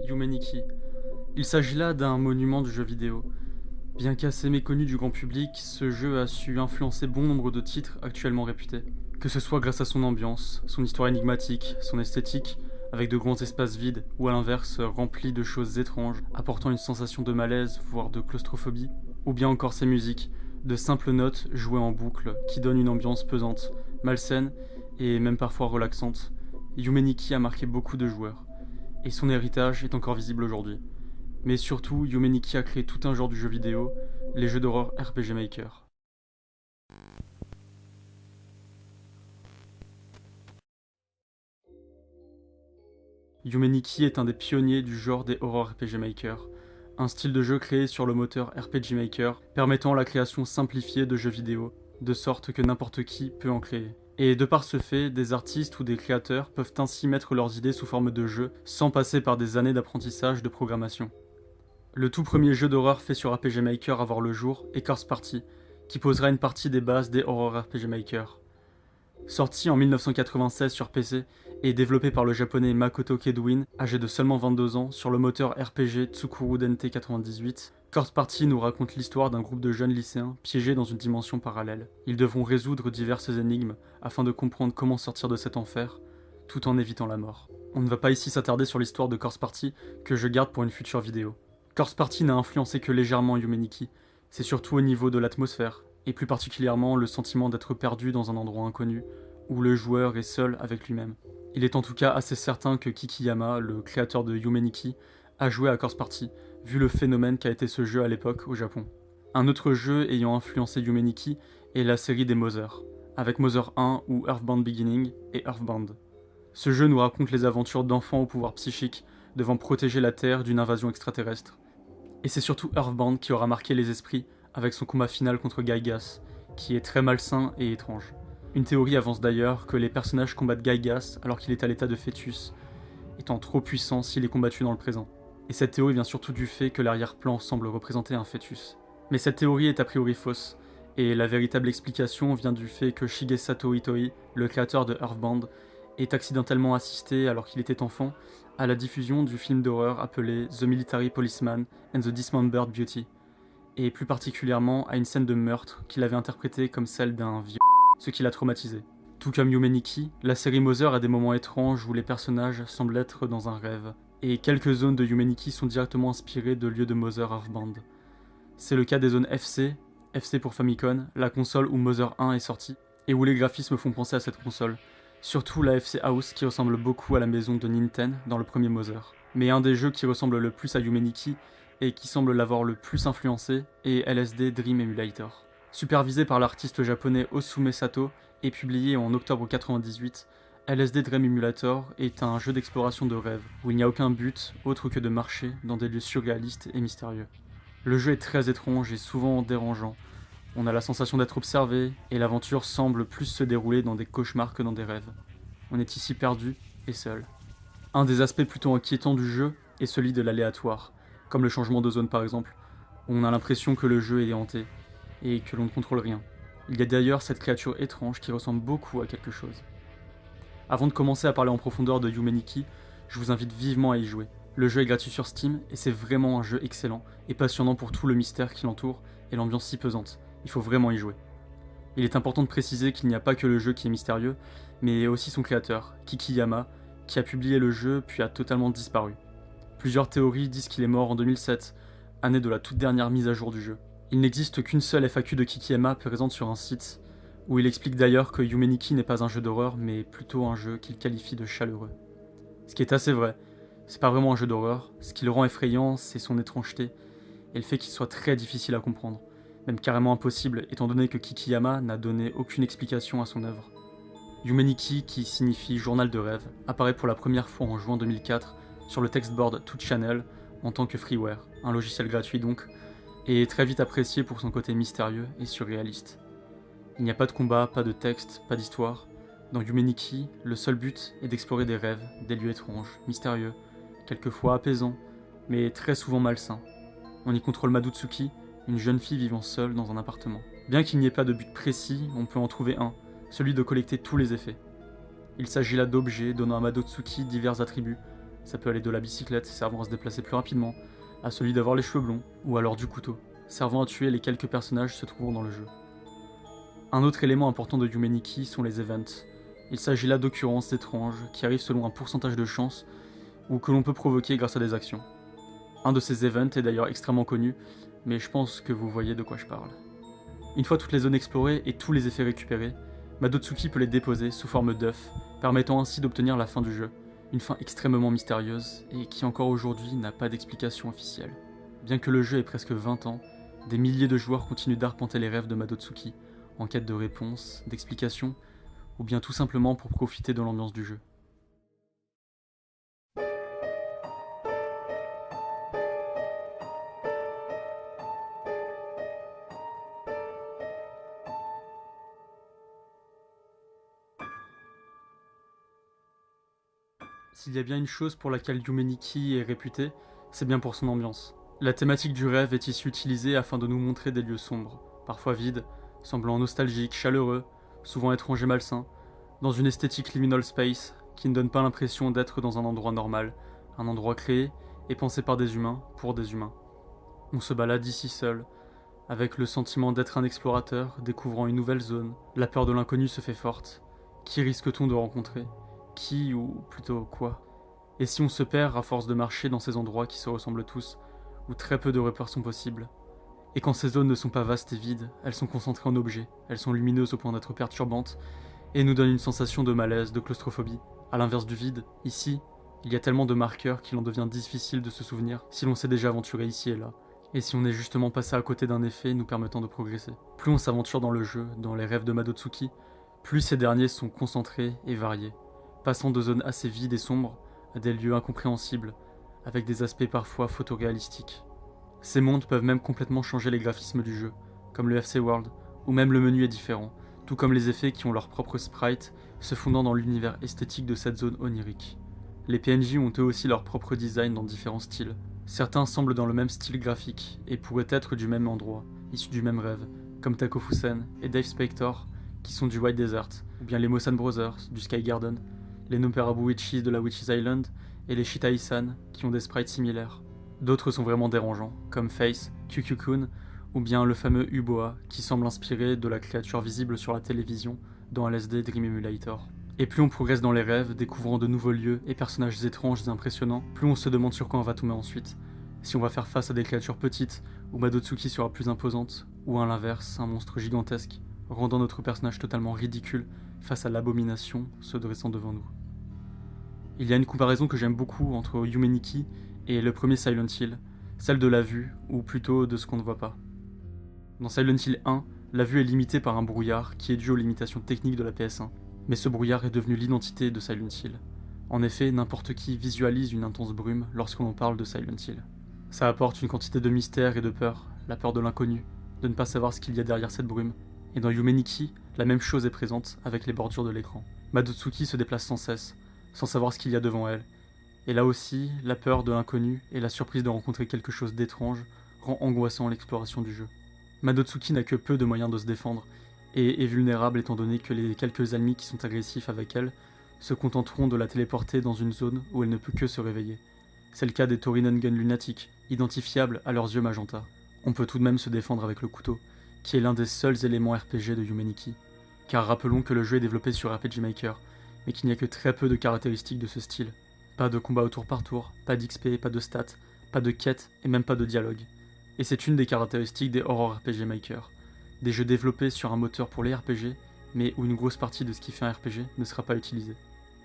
Yumeniki. Il s'agit là d'un monument du jeu vidéo. Bien qu'assez méconnu du grand public, ce jeu a su influencer bon nombre de titres actuellement réputés. Que ce soit grâce à son ambiance, son histoire énigmatique, son esthétique, avec de grands espaces vides, ou à l'inverse remplis de choses étranges, apportant une sensation de malaise, voire de claustrophobie, ou bien encore ses musiques, de simples notes jouées en boucle, qui donnent une ambiance pesante, malsaine et même parfois relaxante. Yumeniki a marqué beaucoup de joueurs, et son héritage est encore visible aujourd'hui. Mais surtout, Yumeniki a créé tout un genre du jeu vidéo, les jeux d'horreur RPG Maker. Yumeniki est un des pionniers du genre des horror RPG Maker, un style de jeu créé sur le moteur RPG Maker, permettant la création simplifiée de jeux vidéo, de sorte que n'importe qui peut en créer. Et de par ce fait, des artistes ou des créateurs peuvent ainsi mettre leurs idées sous forme de jeu, sans passer par des années d'apprentissage de programmation. Le tout premier jeu d'horreur fait sur RPG Maker à voir le jour est Corpse Party, qui posera une partie des bases des horror RPG Maker. Sorti en 1996 sur PC et développé par le japonais Makoto Kedouin, âgé de seulement 22 ans, sur le moteur RPG Tsukuru Dente 98, Corpse Party nous raconte l'histoire d'un groupe de jeunes lycéens piégés dans une dimension parallèle. Ils devront résoudre diverses énigmes afin de comprendre comment sortir de cet enfer, tout en évitant la mort. On ne va pas ici s'attarder sur l'histoire de Corpse Party, que je garde pour une future vidéo. Corpse Party n'a influencé que légèrement Yumeniki, c'est surtout au niveau de l'atmosphère, et plus particulièrement le sentiment d'être perdu dans un endroit inconnu, où le joueur est seul avec lui-même. Il est en tout cas assez certain que Kikiyama, le créateur de Yumeniki, a joué à Corpse Party, vu le phénomène qu'a été ce jeu à l'époque au Japon. Un autre jeu ayant influencé Yumeniki est la série des Mother, avec Mother 1 ou Earthbound Beginning et Earthbound. Ce jeu nous raconte les aventures d'enfants au pouvoir psychique devant protéger la Terre d'une invasion extraterrestre. Et c'est surtout Earthbound qui aura marqué les esprits avec son combat final contre Gygas, qui est très malsain et étrange. Une théorie avance d'ailleurs que les personnages combattent Gygas alors qu'il est à l'état de fœtus, étant trop puissant s'il est combattu dans le présent. Et cette théorie vient surtout du fait que l'arrière-plan semble représenter un fœtus. Mais cette théorie est a priori fausse, et la véritable explication vient du fait que Shigesato Itoi, le créateur de Earthbound, est accidentellement assisté alors qu'il était enfant à la diffusion du film d'horreur appelé The Military Policeman and the Dismembered Beauty, et plus particulièrement à une scène de meurtre qu'il avait interprétée comme celle d'un viol, ce qui l'a traumatisé. Tout comme Yumeniki, la série Mother a des moments étranges où les personnages semblent être dans un rêve, et quelques zones de Yumeniki sont directement inspirées de lieux de Mother Earthbound. C'est le cas des zones FC, FC pour Famicom, la console où Mother 1 est sortie, et où les graphismes font penser à cette console. Surtout la FC House qui ressemble beaucoup à la maison de Nintendo dans le premier Mother. Mais un des jeux qui ressemble le plus à Yumeniki et qui semble l'avoir le plus influencé est LSD Dream Emulator. Supervisé par l'artiste japonais Osume Sato et publié en octobre 98, LSD Dream Emulator est un jeu d'exploration de rêve où il n'y a aucun but autre que de marcher dans des lieux surréalistes et mystérieux. Le jeu est très étrange et souvent dérangeant. On a la sensation d'être observé, et l'aventure semble plus se dérouler dans des cauchemars que dans des rêves. On est ici perdu et seul. Un des aspects plutôt inquiétants du jeu est celui de l'aléatoire, comme le changement de zone par exemple, où on a l'impression que le jeu est hanté, et que l'on ne contrôle rien. Il y a d'ailleurs cette créature étrange qui ressemble beaucoup à quelque chose. Avant de commencer à parler en profondeur de Yumeniki, je vous invite vivement à y jouer. Le jeu est gratuit sur Steam, et c'est vraiment un jeu excellent, et passionnant pour tout le mystère qui l'entoure, et l'ambiance si pesante. Il faut vraiment y jouer. Il est important de préciser qu'il n'y a pas que le jeu qui est mystérieux, mais aussi son créateur, Kikiyama, qui a publié le jeu puis a totalement disparu. Plusieurs théories disent qu'il est mort en 2007, année de la toute dernière mise à jour du jeu. Il n'existe qu'une seule FAQ de Kikiyama présente sur un site, où il explique d'ailleurs que Yumeniki n'est pas un jeu d'horreur, mais plutôt un jeu qu'il qualifie de chaleureux. Ce qui est assez vrai, c'est pas vraiment un jeu d'horreur, ce qui le rend effrayant, c'est son étrangeté, et le fait qu'il soit très difficile à comprendre. Même carrément impossible, étant donné que Kikiyama n'a donné aucune explication à son œuvre. Yumeniki, qui signifie journal de rêve, apparaît pour la première fois en juin 2004 sur le textboard 2Channel en tant que freeware, un logiciel gratuit donc, et est très vite apprécié pour son côté mystérieux et surréaliste. Il n'y a pas de combat, pas de texte, pas d'histoire. Dans Yumeniki, le seul but est d'explorer des rêves, des lieux étranges, mystérieux, quelquefois apaisants, mais très souvent malsains. On y contrôle Madutsuki, une jeune fille vivant seule dans un appartement. Bien qu'il n'y ait pas de but précis, on peut en trouver un, celui de collecter tous les effets. Il s'agit là d'objets donnant à Madutsuki divers attributs, Ça peut aller de la bicyclette, servant à se déplacer plus rapidement, à celui d'avoir les cheveux blonds, ou alors du couteau, servant à tuer les quelques personnages se trouvant dans le jeu. Un autre élément important de Yumeniki sont les events. Il s'agit là d'occurrences étranges qui arrivent selon un pourcentage de chance ou que l'on peut provoquer grâce à des actions. Un de ces events est d'ailleurs extrêmement connu, mais je pense que vous voyez de quoi je parle. Une fois toutes les zones explorées et tous les effets récupérés, Madotsuki peut les déposer sous forme d'œufs, permettant ainsi d'obtenir la fin du jeu, une fin extrêmement mystérieuse et qui encore aujourd'hui n'a pas d'explication officielle. Bien que le jeu ait presque 20 ans, des milliers de joueurs continuent d'arpenter les rêves de Madotsuki, en quête de réponses, d'explications, ou bien tout simplement pour profiter de l'ambiance du jeu. S'il y a bien une chose pour laquelle Yumeniki est réputé, c'est bien pour son ambiance. La thématique du rêve est ici utilisée afin de nous montrer des lieux sombres, parfois vides, semblant nostalgiques, chaleureux, souvent étranges et malsains, dans une esthétique liminal space qui ne donne pas l'impression d'être dans un endroit normal, un endroit créé et pensé par des humains pour des humains. On se balade ici seul, avec le sentiment d'être un explorateur découvrant une nouvelle zone. La peur de l'inconnu se fait forte. Qui risque-t-on de rencontrer ? Qui ou plutôt quoi ? Et si on se perd à force de marcher dans ces endroits qui se ressemblent tous, où très peu de repères sont possibles ? Et quand ces zones ne sont pas vastes et vides, elles sont concentrées en objets, elles sont lumineuses au point d'être perturbantes, et nous donnent une sensation de malaise, de claustrophobie. À l'inverse du vide, ici, il y a tellement de marqueurs qu'il en devient difficile de se souvenir si l'on s'est déjà aventuré ici et là, et si on est justement passé à côté d'un effet nous permettant de progresser. Plus on s'aventure dans le jeu, dans les rêves de Madotsuki, plus ces derniers sont concentrés et variés, passant de zones assez vides et sombres à des lieux incompréhensibles, avec des aspects parfois photoréalistiques. Ces mondes peuvent même complètement changer les graphismes du jeu, comme le FC World, où même le menu est différent, tout comme les effets qui ont leur propre sprite, se fondant dans l'univers esthétique de cette zone onirique. Les PNJ ont eux aussi leur propre design dans différents styles. Certains semblent dans le même style graphique, et pourraient être du même endroit, issus du même rêve, comme Taco Fusen et Dave Spector, qui sont du White Desert, ou bien les Mosan Brothers, du Sky Garden, les Noperabu Witches de la Witches Island, et les Shitai-san, qui ont des sprites similaires. D'autres sont vraiment dérangeants, comme Face, QQ-kun, ou bien le fameux Uboa, qui semble inspiré de la créature visible sur la télévision dans LSD Dream Emulator. Et plus on progresse dans les rêves, découvrant de nouveaux lieux et personnages étranges et impressionnants, plus on se demande sur quoi on va tomber ensuite. Si on va faire face à des créatures petites, où Madotsuki sera plus imposante, ou à l'inverse, un monstre gigantesque, rendant notre personnage totalement ridicule face à l'abomination se dressant devant nous. Il y a une comparaison que j'aime beaucoup entre Yumeniki et le premier Silent Hill, celle de la vue, ou plutôt de ce qu'on ne voit pas. Dans Silent Hill 1, la vue est limitée par un brouillard qui est dû aux limitations techniques de la PS1, mais ce brouillard est devenu l'identité de Silent Hill. En effet, n'importe qui visualise une intense brume lorsque l'on parle de Silent Hill. Ça apporte une quantité de mystère et de peur, la peur de l'inconnu, de ne pas savoir ce qu'il y a derrière cette brume. Et dans Yumeniki, la même chose est présente avec les bordures de l'écran. Madotsuki se déplace sans cesse, sans savoir ce qu'il y a devant elle. Et là aussi, la peur de l'inconnu et la surprise de rencontrer quelque chose d'étrange rend angoissant l'exploration du jeu. Madotsuki n'a que peu de moyens de se défendre, et est vulnérable étant donné que les quelques ennemis qui sont agressifs avec elle se contenteront de la téléporter dans une zone où elle ne peut que se réveiller. C'est le cas des Torinengen lunatiques, identifiables à leurs yeux magenta. On peut tout de même se défendre avec le couteau, qui est l'un des seuls éléments RPG de Yumeniki, car rappelons que le jeu est développé sur RPG Maker, mais qu'il n'y a que très peu de caractéristiques de ce style. Pas de combat au tour par tour, pas d'XP, pas de stats, pas de quêtes et même pas de dialogue. Et c'est une des caractéristiques des Horror RPG Maker, des jeux développés sur un moteur pour les RPG, mais où une grosse partie de ce qui fait un RPG ne sera pas utilisée.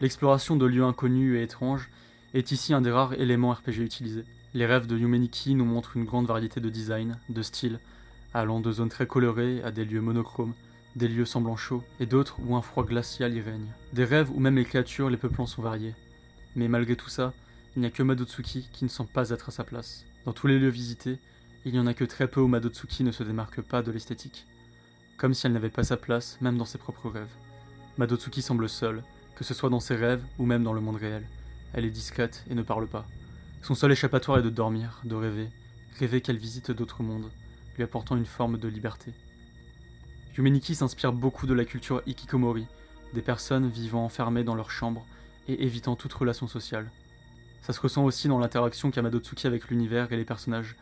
L'exploration de lieux inconnus et étranges est ici un des rares éléments RPG utilisés. Les rêves de Yumeniki nous montrent une grande variété de design, de styles, allant de zones très colorées à des lieux monochromes, des lieux semblant chauds, et d'autres où un froid glacial y règne. Des rêves où même les créatures et les peuplants sont variés. Mais malgré tout ça, il n'y a que Madotsuki qui ne semble pas être à sa place. Dans tous les lieux visités, il n'y en a que très peu où Madotsuki ne se démarque pas de l'esthétique. Comme si elle n'avait pas sa place, même dans ses propres rêves. Madotsuki semble seule, que ce soit dans ses rêves ou même dans le monde réel. Elle est discrète et ne parle pas. Son seul échappatoire est de dormir, de rêver, rêver qu'elle visite d'autres mondes, lui apportant une forme de liberté. Yumeniki s'inspire beaucoup de la culture hikikomori, des personnes vivant enfermées dans leur chambre et évitant toute relation sociale. Ça se ressent aussi dans l'interaction qu'a Madotsuki avec l'univers et les personnages,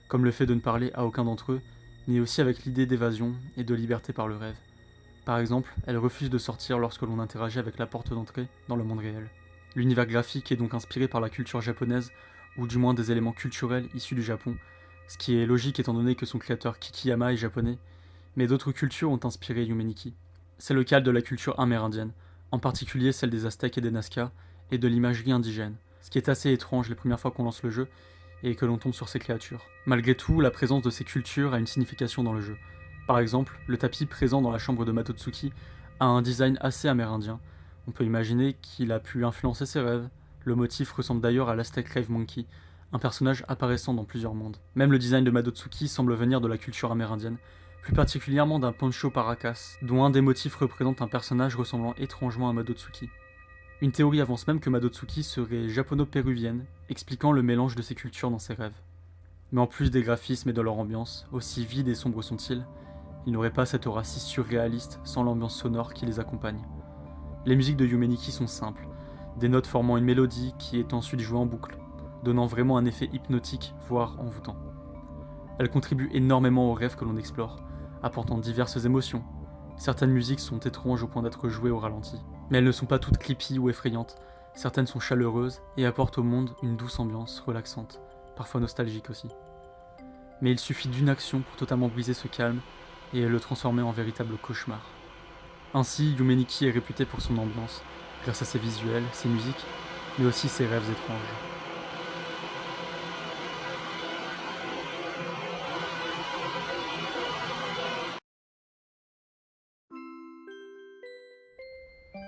comme le fait de ne parler à aucun d'entre eux, mais aussi avec l'idée d'évasion et de liberté par le rêve. Par exemple, elle refuse de sortir lorsque l'on interagit avec la porte d'entrée dans le monde réel. L'univers graphique est donc inspiré par la culture japonaise, ou du moins des éléments culturels issus du Japon, ce qui est logique étant donné que son créateur Kikiyama est japonais, mais d'autres cultures ont inspiré Yume Nikki. C'est le cas de la culture amérindienne, en particulier celle des Aztèques et des Nazca, et de l'imagerie indigène, ce qui est assez étrange les premières fois qu'on lance le jeu, et que l'on tombe sur ces créatures. Malgré tout, la présence de ces cultures a une signification dans le jeu. Par exemple, le tapis présent dans la chambre de Madotsuki a un design assez amérindien. On peut imaginer qu'il a pu influencer ses rêves. Le motif ressemble d'ailleurs à l'Aztec Rave Monkey, un personnage apparaissant dans plusieurs mondes. Même le design de Madotsuki semble venir de la culture amérindienne, plus particulièrement d'un poncho paracas, dont un des motifs représente un personnage ressemblant étrangement à Madotsuki. Une théorie avance même que Madotsuki serait japono-péruvienne, expliquant le mélange de ces cultures dans ses rêves. Mais en plus des graphismes et de leur ambiance, aussi vides et sombres sont-ils, ils n'auraient pas cette aura si surréaliste sans l'ambiance sonore qui les accompagne. Les musiques de Yume Nikki sont simples, des notes formant une mélodie qui est ensuite jouée en boucle, donnant vraiment un effet hypnotique, voire envoûtant. Elles contribuent énormément aux rêves que l'on explore, apportant diverses émotions. Certaines musiques sont étranges au point d'être jouées au ralenti, mais elles ne sont pas toutes creepy ou effrayantes, certaines sont chaleureuses et apportent au monde une douce ambiance relaxante, parfois nostalgique aussi. Mais il suffit d'une action pour totalement briser ce calme et le transformer en véritable cauchemar. Ainsi, Yume Nikki est réputé pour son ambiance, grâce à ses visuels, ses musiques, mais aussi ses rêves étranges.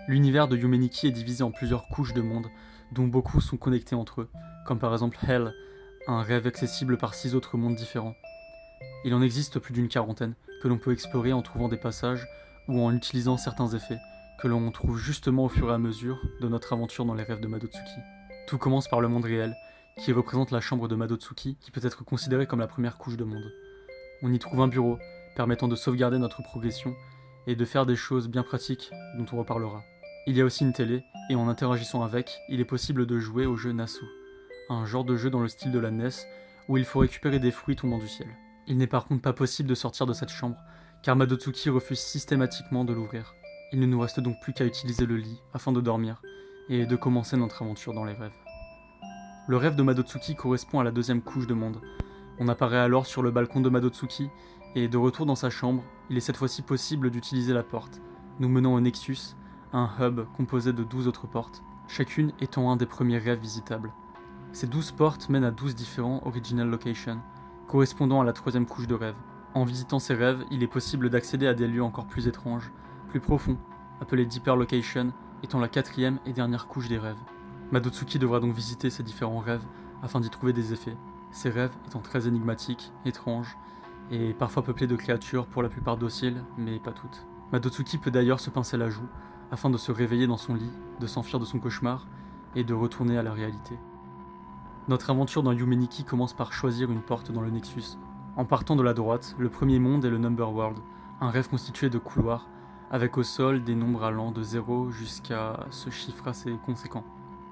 L'univers de Yume Nikki est divisé en plusieurs couches de mondes, dont beaucoup sont connectés entre eux, comme par exemple Hell, un rêve accessible par 6 autres mondes différents. Il en existe plus d'une quarantaine, que l'on peut explorer en trouvant des passages ou en utilisant certains effets, que l'on trouve justement au fur et à mesure de notre aventure dans les rêves de Madotsuki. Tout commence par le monde réel, qui représente la chambre de Madotsuki, qui peut être considérée comme la première couche de monde. On y trouve un bureau, permettant de sauvegarder notre progression, et de faire des choses bien pratiques, dont on reparlera. Il y a aussi une télé, et en interagissant avec, il est possible de jouer au jeu Nasu, un genre de jeu dans le style de la NES, où il faut récupérer des fruits tombant du ciel. Il n'est par contre pas possible de sortir de cette chambre, car Madotsuki refuse systématiquement de l'ouvrir. Il ne nous reste donc plus qu'à utiliser le lit afin de dormir, et de commencer notre aventure dans les rêves. Le rêve de Madotsuki correspond à la deuxième couche de monde. On apparaît alors sur le balcon de Madotsuki, et de retour dans sa chambre, il est cette fois-ci possible d'utiliser la porte, nous menant au Nexus, un hub composé de 12 autres portes, chacune étant un des premiers rêves visitables. Ces 12 portes mènent à 12 différents Original Locations, correspondant à la troisième couche de rêve. En visitant ces rêves, il est possible d'accéder à des lieux encore plus étranges, plus profonds, appelés Deeper Location, étant la quatrième et dernière couche des rêves. Madotsuki devra donc visiter ces différents rêves afin d'y trouver des effets, ces rêves étant très énigmatiques, étranges, et parfois peuplés de créatures pour la plupart dociles, mais pas toutes. Madotsuki peut d'ailleurs se pincer la joue, afin de se réveiller dans son lit, de s'enfuir de son cauchemar, et de retourner à la réalité. Notre aventure dans Yume Nikki commence par choisir une porte dans le Nexus. En partant de la droite, le premier monde est le Number World, un rêve constitué de couloirs, avec au sol des nombres allant de 0 jusqu'à ce chiffre assez conséquent.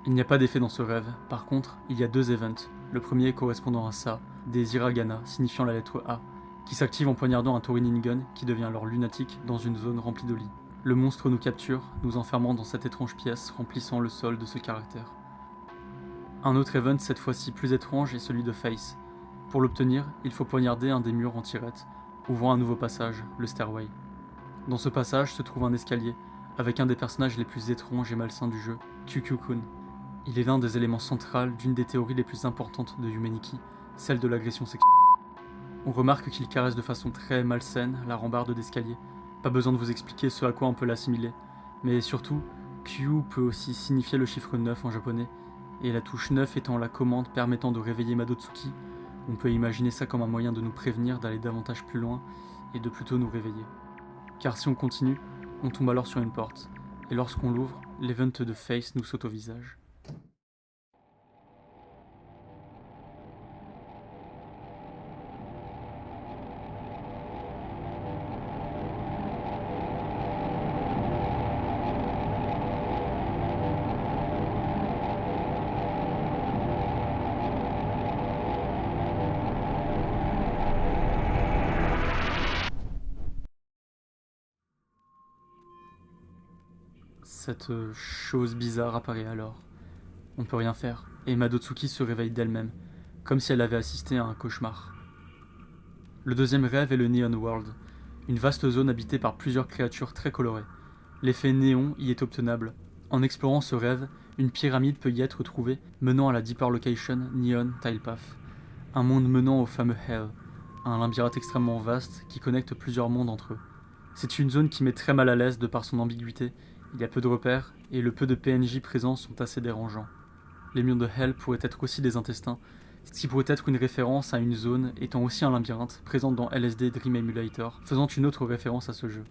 Il n'y a pas d'effet dans ce rêve, par contre, il y a 2 events, le premier correspondant à ça, des hiragana, signifiant la lettre A, qui s'active en poignardant un Toriningen qui devient alors lunatique dans une zone remplie de lits. Le monstre nous capture, nous enfermant dans cette étrange pièce remplissant le sol de ce caractère. Un autre event, cette fois-ci plus étrange, est celui de Face. Pour l'obtenir, il faut poignarder un des murs en tirette, ouvrant un nouveau passage, le Stairway. Dans ce passage se trouve un escalier, avec un des personnages les plus étranges et malsains du jeu, Kyukyu-kun. Il est l'un des éléments centraux d'une des théories les plus importantes de Yume Nikki, celle de l'agression sexuelle. On remarque qu'il caresse de façon très malsaine la rambarde d'escalier. Pas besoin de vous expliquer ce à quoi on peut l'assimiler. Mais surtout, Kyu peut aussi signifier le chiffre 9 en japonais, et la touche 9 étant la commande permettant de réveiller Madotsuki, on peut imaginer ça comme un moyen de nous prévenir d'aller davantage plus loin et de plutôt nous réveiller. Car si on continue, on tombe alors sur une porte, et lorsqu'on l'ouvre, l'event de Face nous saute au visage. Cette chose bizarre apparaît alors. On ne peut rien faire, et Madotsuki se réveille d'elle-même, comme si elle avait assisté à un cauchemar. Le deuxième rêve est le Neon World, une vaste zone habitée par plusieurs créatures très colorées. L'effet néon y est obtenable. En explorant ce rêve, une pyramide peut y être trouvée, menant à la Deeper Location Neon Tile Path, un monde menant au fameux Hell, un labyrinthe extrêmement vaste qui connecte plusieurs mondes entre eux. C'est une zone qui met très mal à l'aise de par son ambiguïté, il y a peu de repères, et le peu de PNJ présents sont assez dérangeants. Les murs de Hell pourraient être aussi des intestins, ce qui pourrait être une référence à une zone étant aussi un labyrinthe, présente dans LSD Dream Emulator, faisant une autre référence à ce jeu.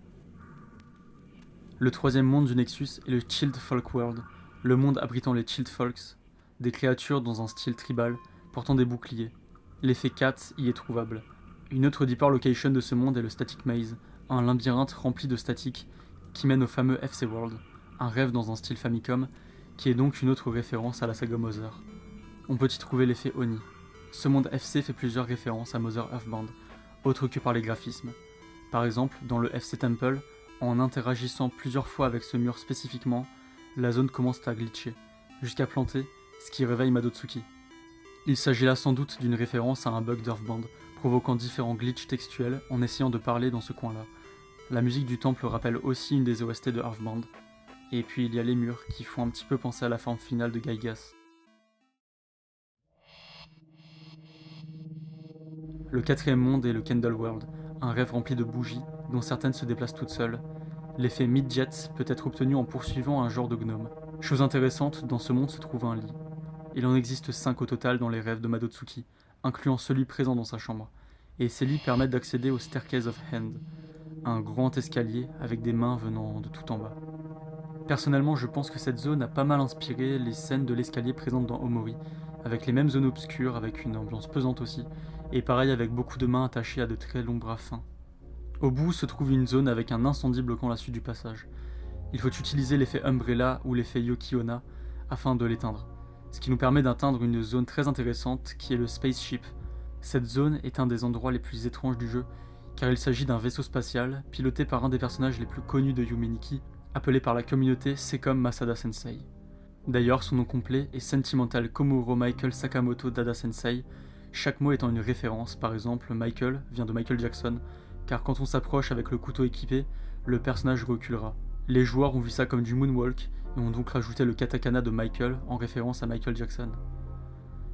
Le troisième monde du Nexus est le Chilled Folk World, le monde abritant les Chilled Folks, des créatures dans un style tribal, portant des boucliers. L'effet Cat y est trouvable. Une autre deeper location de ce monde est le Static Maze, un labyrinthe rempli de statique qui mène au fameux FC World, un rêve dans un style Famicom, qui est donc une autre référence à la saga Mother. On peut y trouver l'effet Oni. Ce monde FC fait plusieurs références à Mother Earthbound, autres que par les graphismes. Par exemple, dans le FC Temple, en interagissant plusieurs fois avec ce mur spécifiquement, la zone commence à glitcher, jusqu'à planter, ce qui réveille Madotsuki. Il s'agit là sans doute d'une référence à un bug d'Earthbound, provoquant différents glitches textuels en essayant de parler dans ce coin-là. La musique du temple rappelle aussi une des OST de Earthbound. Et puis il y a les murs qui font un petit peu penser à la forme finale de Gygas. Le quatrième monde est le Candle World, un rêve rempli de bougies, dont certaines se déplacent toutes seules. L'effet Midget peut être obtenu en poursuivant un genre de gnome. Chose intéressante, dans ce monde se trouve un lit. Il en existe 5 au total dans les rêves de Madotsuki, incluant celui présent dans sa chambre. Et ces lits permettent d'accéder au Staircase of Hand, un grand escalier avec des mains venant de tout en bas. Personnellement, je pense que cette zone a pas mal inspiré les scènes de l'escalier présentes dans Omori, avec les mêmes zones obscures, avec une ambiance pesante aussi, et pareil avec beaucoup de mains attachées à de très longs bras fins. Au bout se trouve une zone avec un incendie bloquant la suite du passage. Il faut utiliser l'effet Umbrella ou l'effet Yoki-Onna afin de l'éteindre, ce qui nous permet d'atteindre une zone très intéressante qui est le Spaceship. Cette zone est un des endroits les plus étranges du jeu, car il s'agit d'un vaisseau spatial piloté par un des personnages les plus connus de Yume Nikki, appelé par la communauté Secom Masada Sensei. D'ailleurs, son nom complet est Sentimental Komuro Michael Sakamoto Dada Sensei, chaque mot étant une référence. Par exemple, Michael vient de Michael Jackson, car quand on s'approche avec le couteau équipé, le personnage reculera. Les joueurs ont vu ça comme du moonwalk et ont donc rajouté le katakana de Michael en référence à Michael Jackson.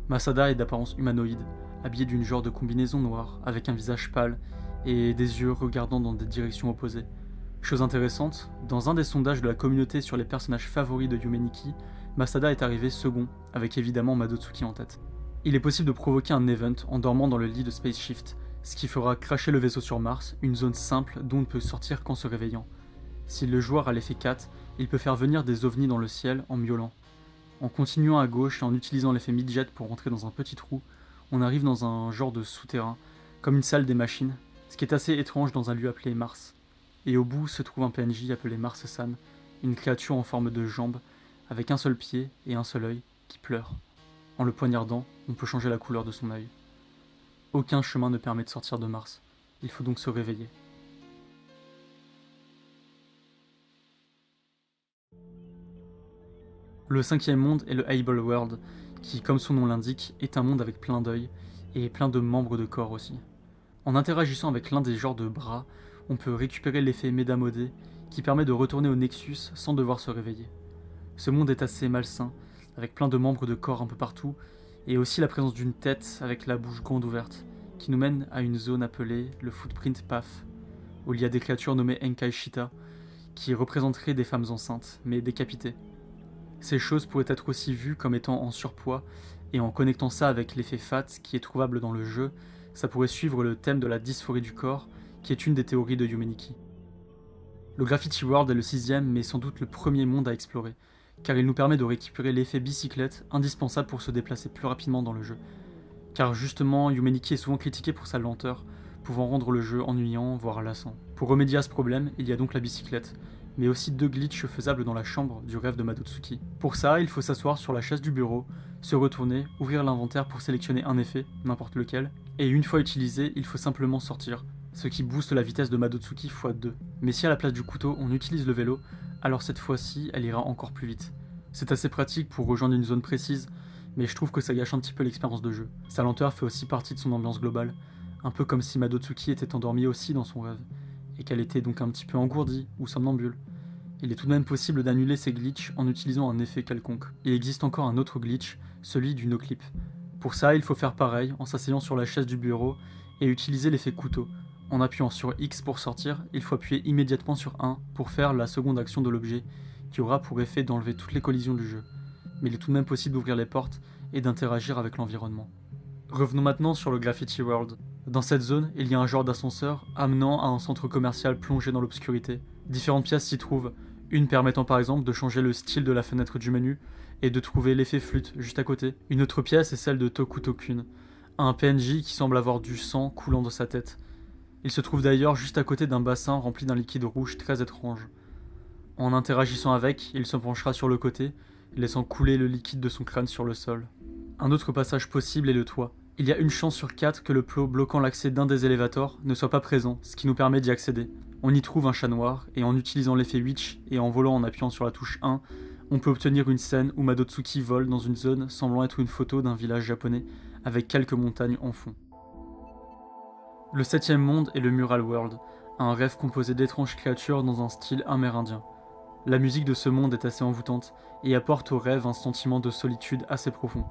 Masada est d'apparence humanoïde, habillé d'une genre de combinaison noire, avec un visage pâle et des yeux regardant dans des directions opposées. Chose intéressante, dans un des sondages de la communauté sur les personnages favoris de Yume Nikki, Masada est arrivé second, avec évidemment Madotsuki en tête. Il est possible de provoquer un event en dormant dans le lit de Space Shift, ce qui fera crasher le vaisseau sur Mars, une zone simple dont on ne peut sortir qu'en se réveillant. Si le joueur a l'effet 4, il peut faire venir des ovnis dans le ciel en miaulant. En continuant à gauche et en utilisant l'effet midget pour rentrer dans un petit trou, on arrive dans un genre de souterrain, comme une salle des machines, ce qui est assez étrange dans un lieu appelé Mars. Et au bout se trouve un PNJ appelé Mars-san, une créature en forme de jambe, avec un seul pied et un seul œil, qui pleure. En le poignardant, on peut changer la couleur de son œil. Aucun chemin ne permet de sortir de Mars, il faut donc se réveiller. Le cinquième monde est le Able World, qui, comme son nom l'indique, est un monde avec plein d'œils, et plein de membres de corps aussi. En interagissant avec l'un des genres de bras, on peut récupérer l'effet Medamode, qui permet de retourner au Nexus sans devoir se réveiller. Ce monde est assez malsain, avec plein de membres de corps un peu partout, et aussi la présence d'une tête avec la bouche grande ouverte, qui nous mène à une zone appelée le Footprint Path, où il y a des créatures nommées Enkai Shita, qui représenteraient des femmes enceintes, mais décapitées. Ces choses pourraient être aussi vues comme étant en surpoids, et en connectant ça avec l'effet FAT qui est trouvable dans le jeu, ça pourrait suivre le thème de la dysphorie du corps, qui est une des théories de Yume Nikki. Le Graffiti World est le sixième, mais sans doute le premier monde à explorer, car il nous permet de récupérer l'effet bicyclette, indispensable pour se déplacer plus rapidement dans le jeu. Car justement, Yume Nikki est souvent critiqué pour sa lenteur, pouvant rendre le jeu ennuyant, voire lassant. Pour remédier à ce problème, il y a donc la bicyclette, mais aussi 2 glitches faisables dans la chambre du rêve de Madotsuki. Pour ça, il faut s'asseoir sur la chaise du bureau, se retourner, ouvrir l'inventaire pour sélectionner un effet, n'importe lequel, et une fois utilisé, il faut simplement sortir, ce qui booste la vitesse de Madotsuki x2. Mais si à la place du couteau on utilise le vélo, alors cette fois-ci, elle ira encore plus vite. C'est assez pratique pour rejoindre une zone précise, mais je trouve que ça gâche un petit peu l'expérience de jeu. Sa lenteur fait aussi partie de son ambiance globale, un peu comme si Madotsuki était endormie aussi dans son rêve, et qu'elle était donc un petit peu engourdie ou somnambule. Il est tout de même possible d'annuler ces glitches en utilisant un effet quelconque. Il existe encore un autre glitch, celui du no-clip. Pour ça, il faut faire pareil en s'asseyant sur la chaise du bureau et utiliser l'effet couteau. En appuyant sur X pour sortir, il faut appuyer immédiatement sur 1 pour faire la seconde action de l'objet, qui aura pour effet d'enlever toutes les collisions du jeu. Mais il est tout de même possible d'ouvrir les portes et d'interagir avec l'environnement. Revenons maintenant sur le Graffiti World. Dans cette zone, il y a un genre d'ascenseur amenant à un centre commercial plongé dans l'obscurité. Différentes pièces s'y trouvent, une permettant par exemple de changer le style de la fenêtre du menu et de trouver l'effet flûte juste à côté. Une autre pièce est celle de Tokutokun, un PNJ qui semble avoir du sang coulant de sa tête. Il se trouve d'ailleurs juste à côté d'un bassin rempli d'un liquide rouge très étrange. En interagissant avec, il se penchera sur le côté, laissant couler le liquide de son crâne sur le sol. Un autre passage possible est le toit. Il y a une chance sur 4 que le plot bloquant l'accès d'un des élévateurs ne soit pas présent, ce qui nous permet d'y accéder. On y trouve un chat noir, et en utilisant l'effet Witch et en volant en appuyant sur la touche 1, on peut obtenir une scène où Madotsuki vole dans une zone semblant être une photo d'un village japonais, avec quelques montagnes en fond. Le 7e monde est le Mural World, un rêve composé d'étranges créatures dans un style amérindien. La musique de ce monde est assez envoûtante, et apporte au rêve un sentiment de solitude assez profond.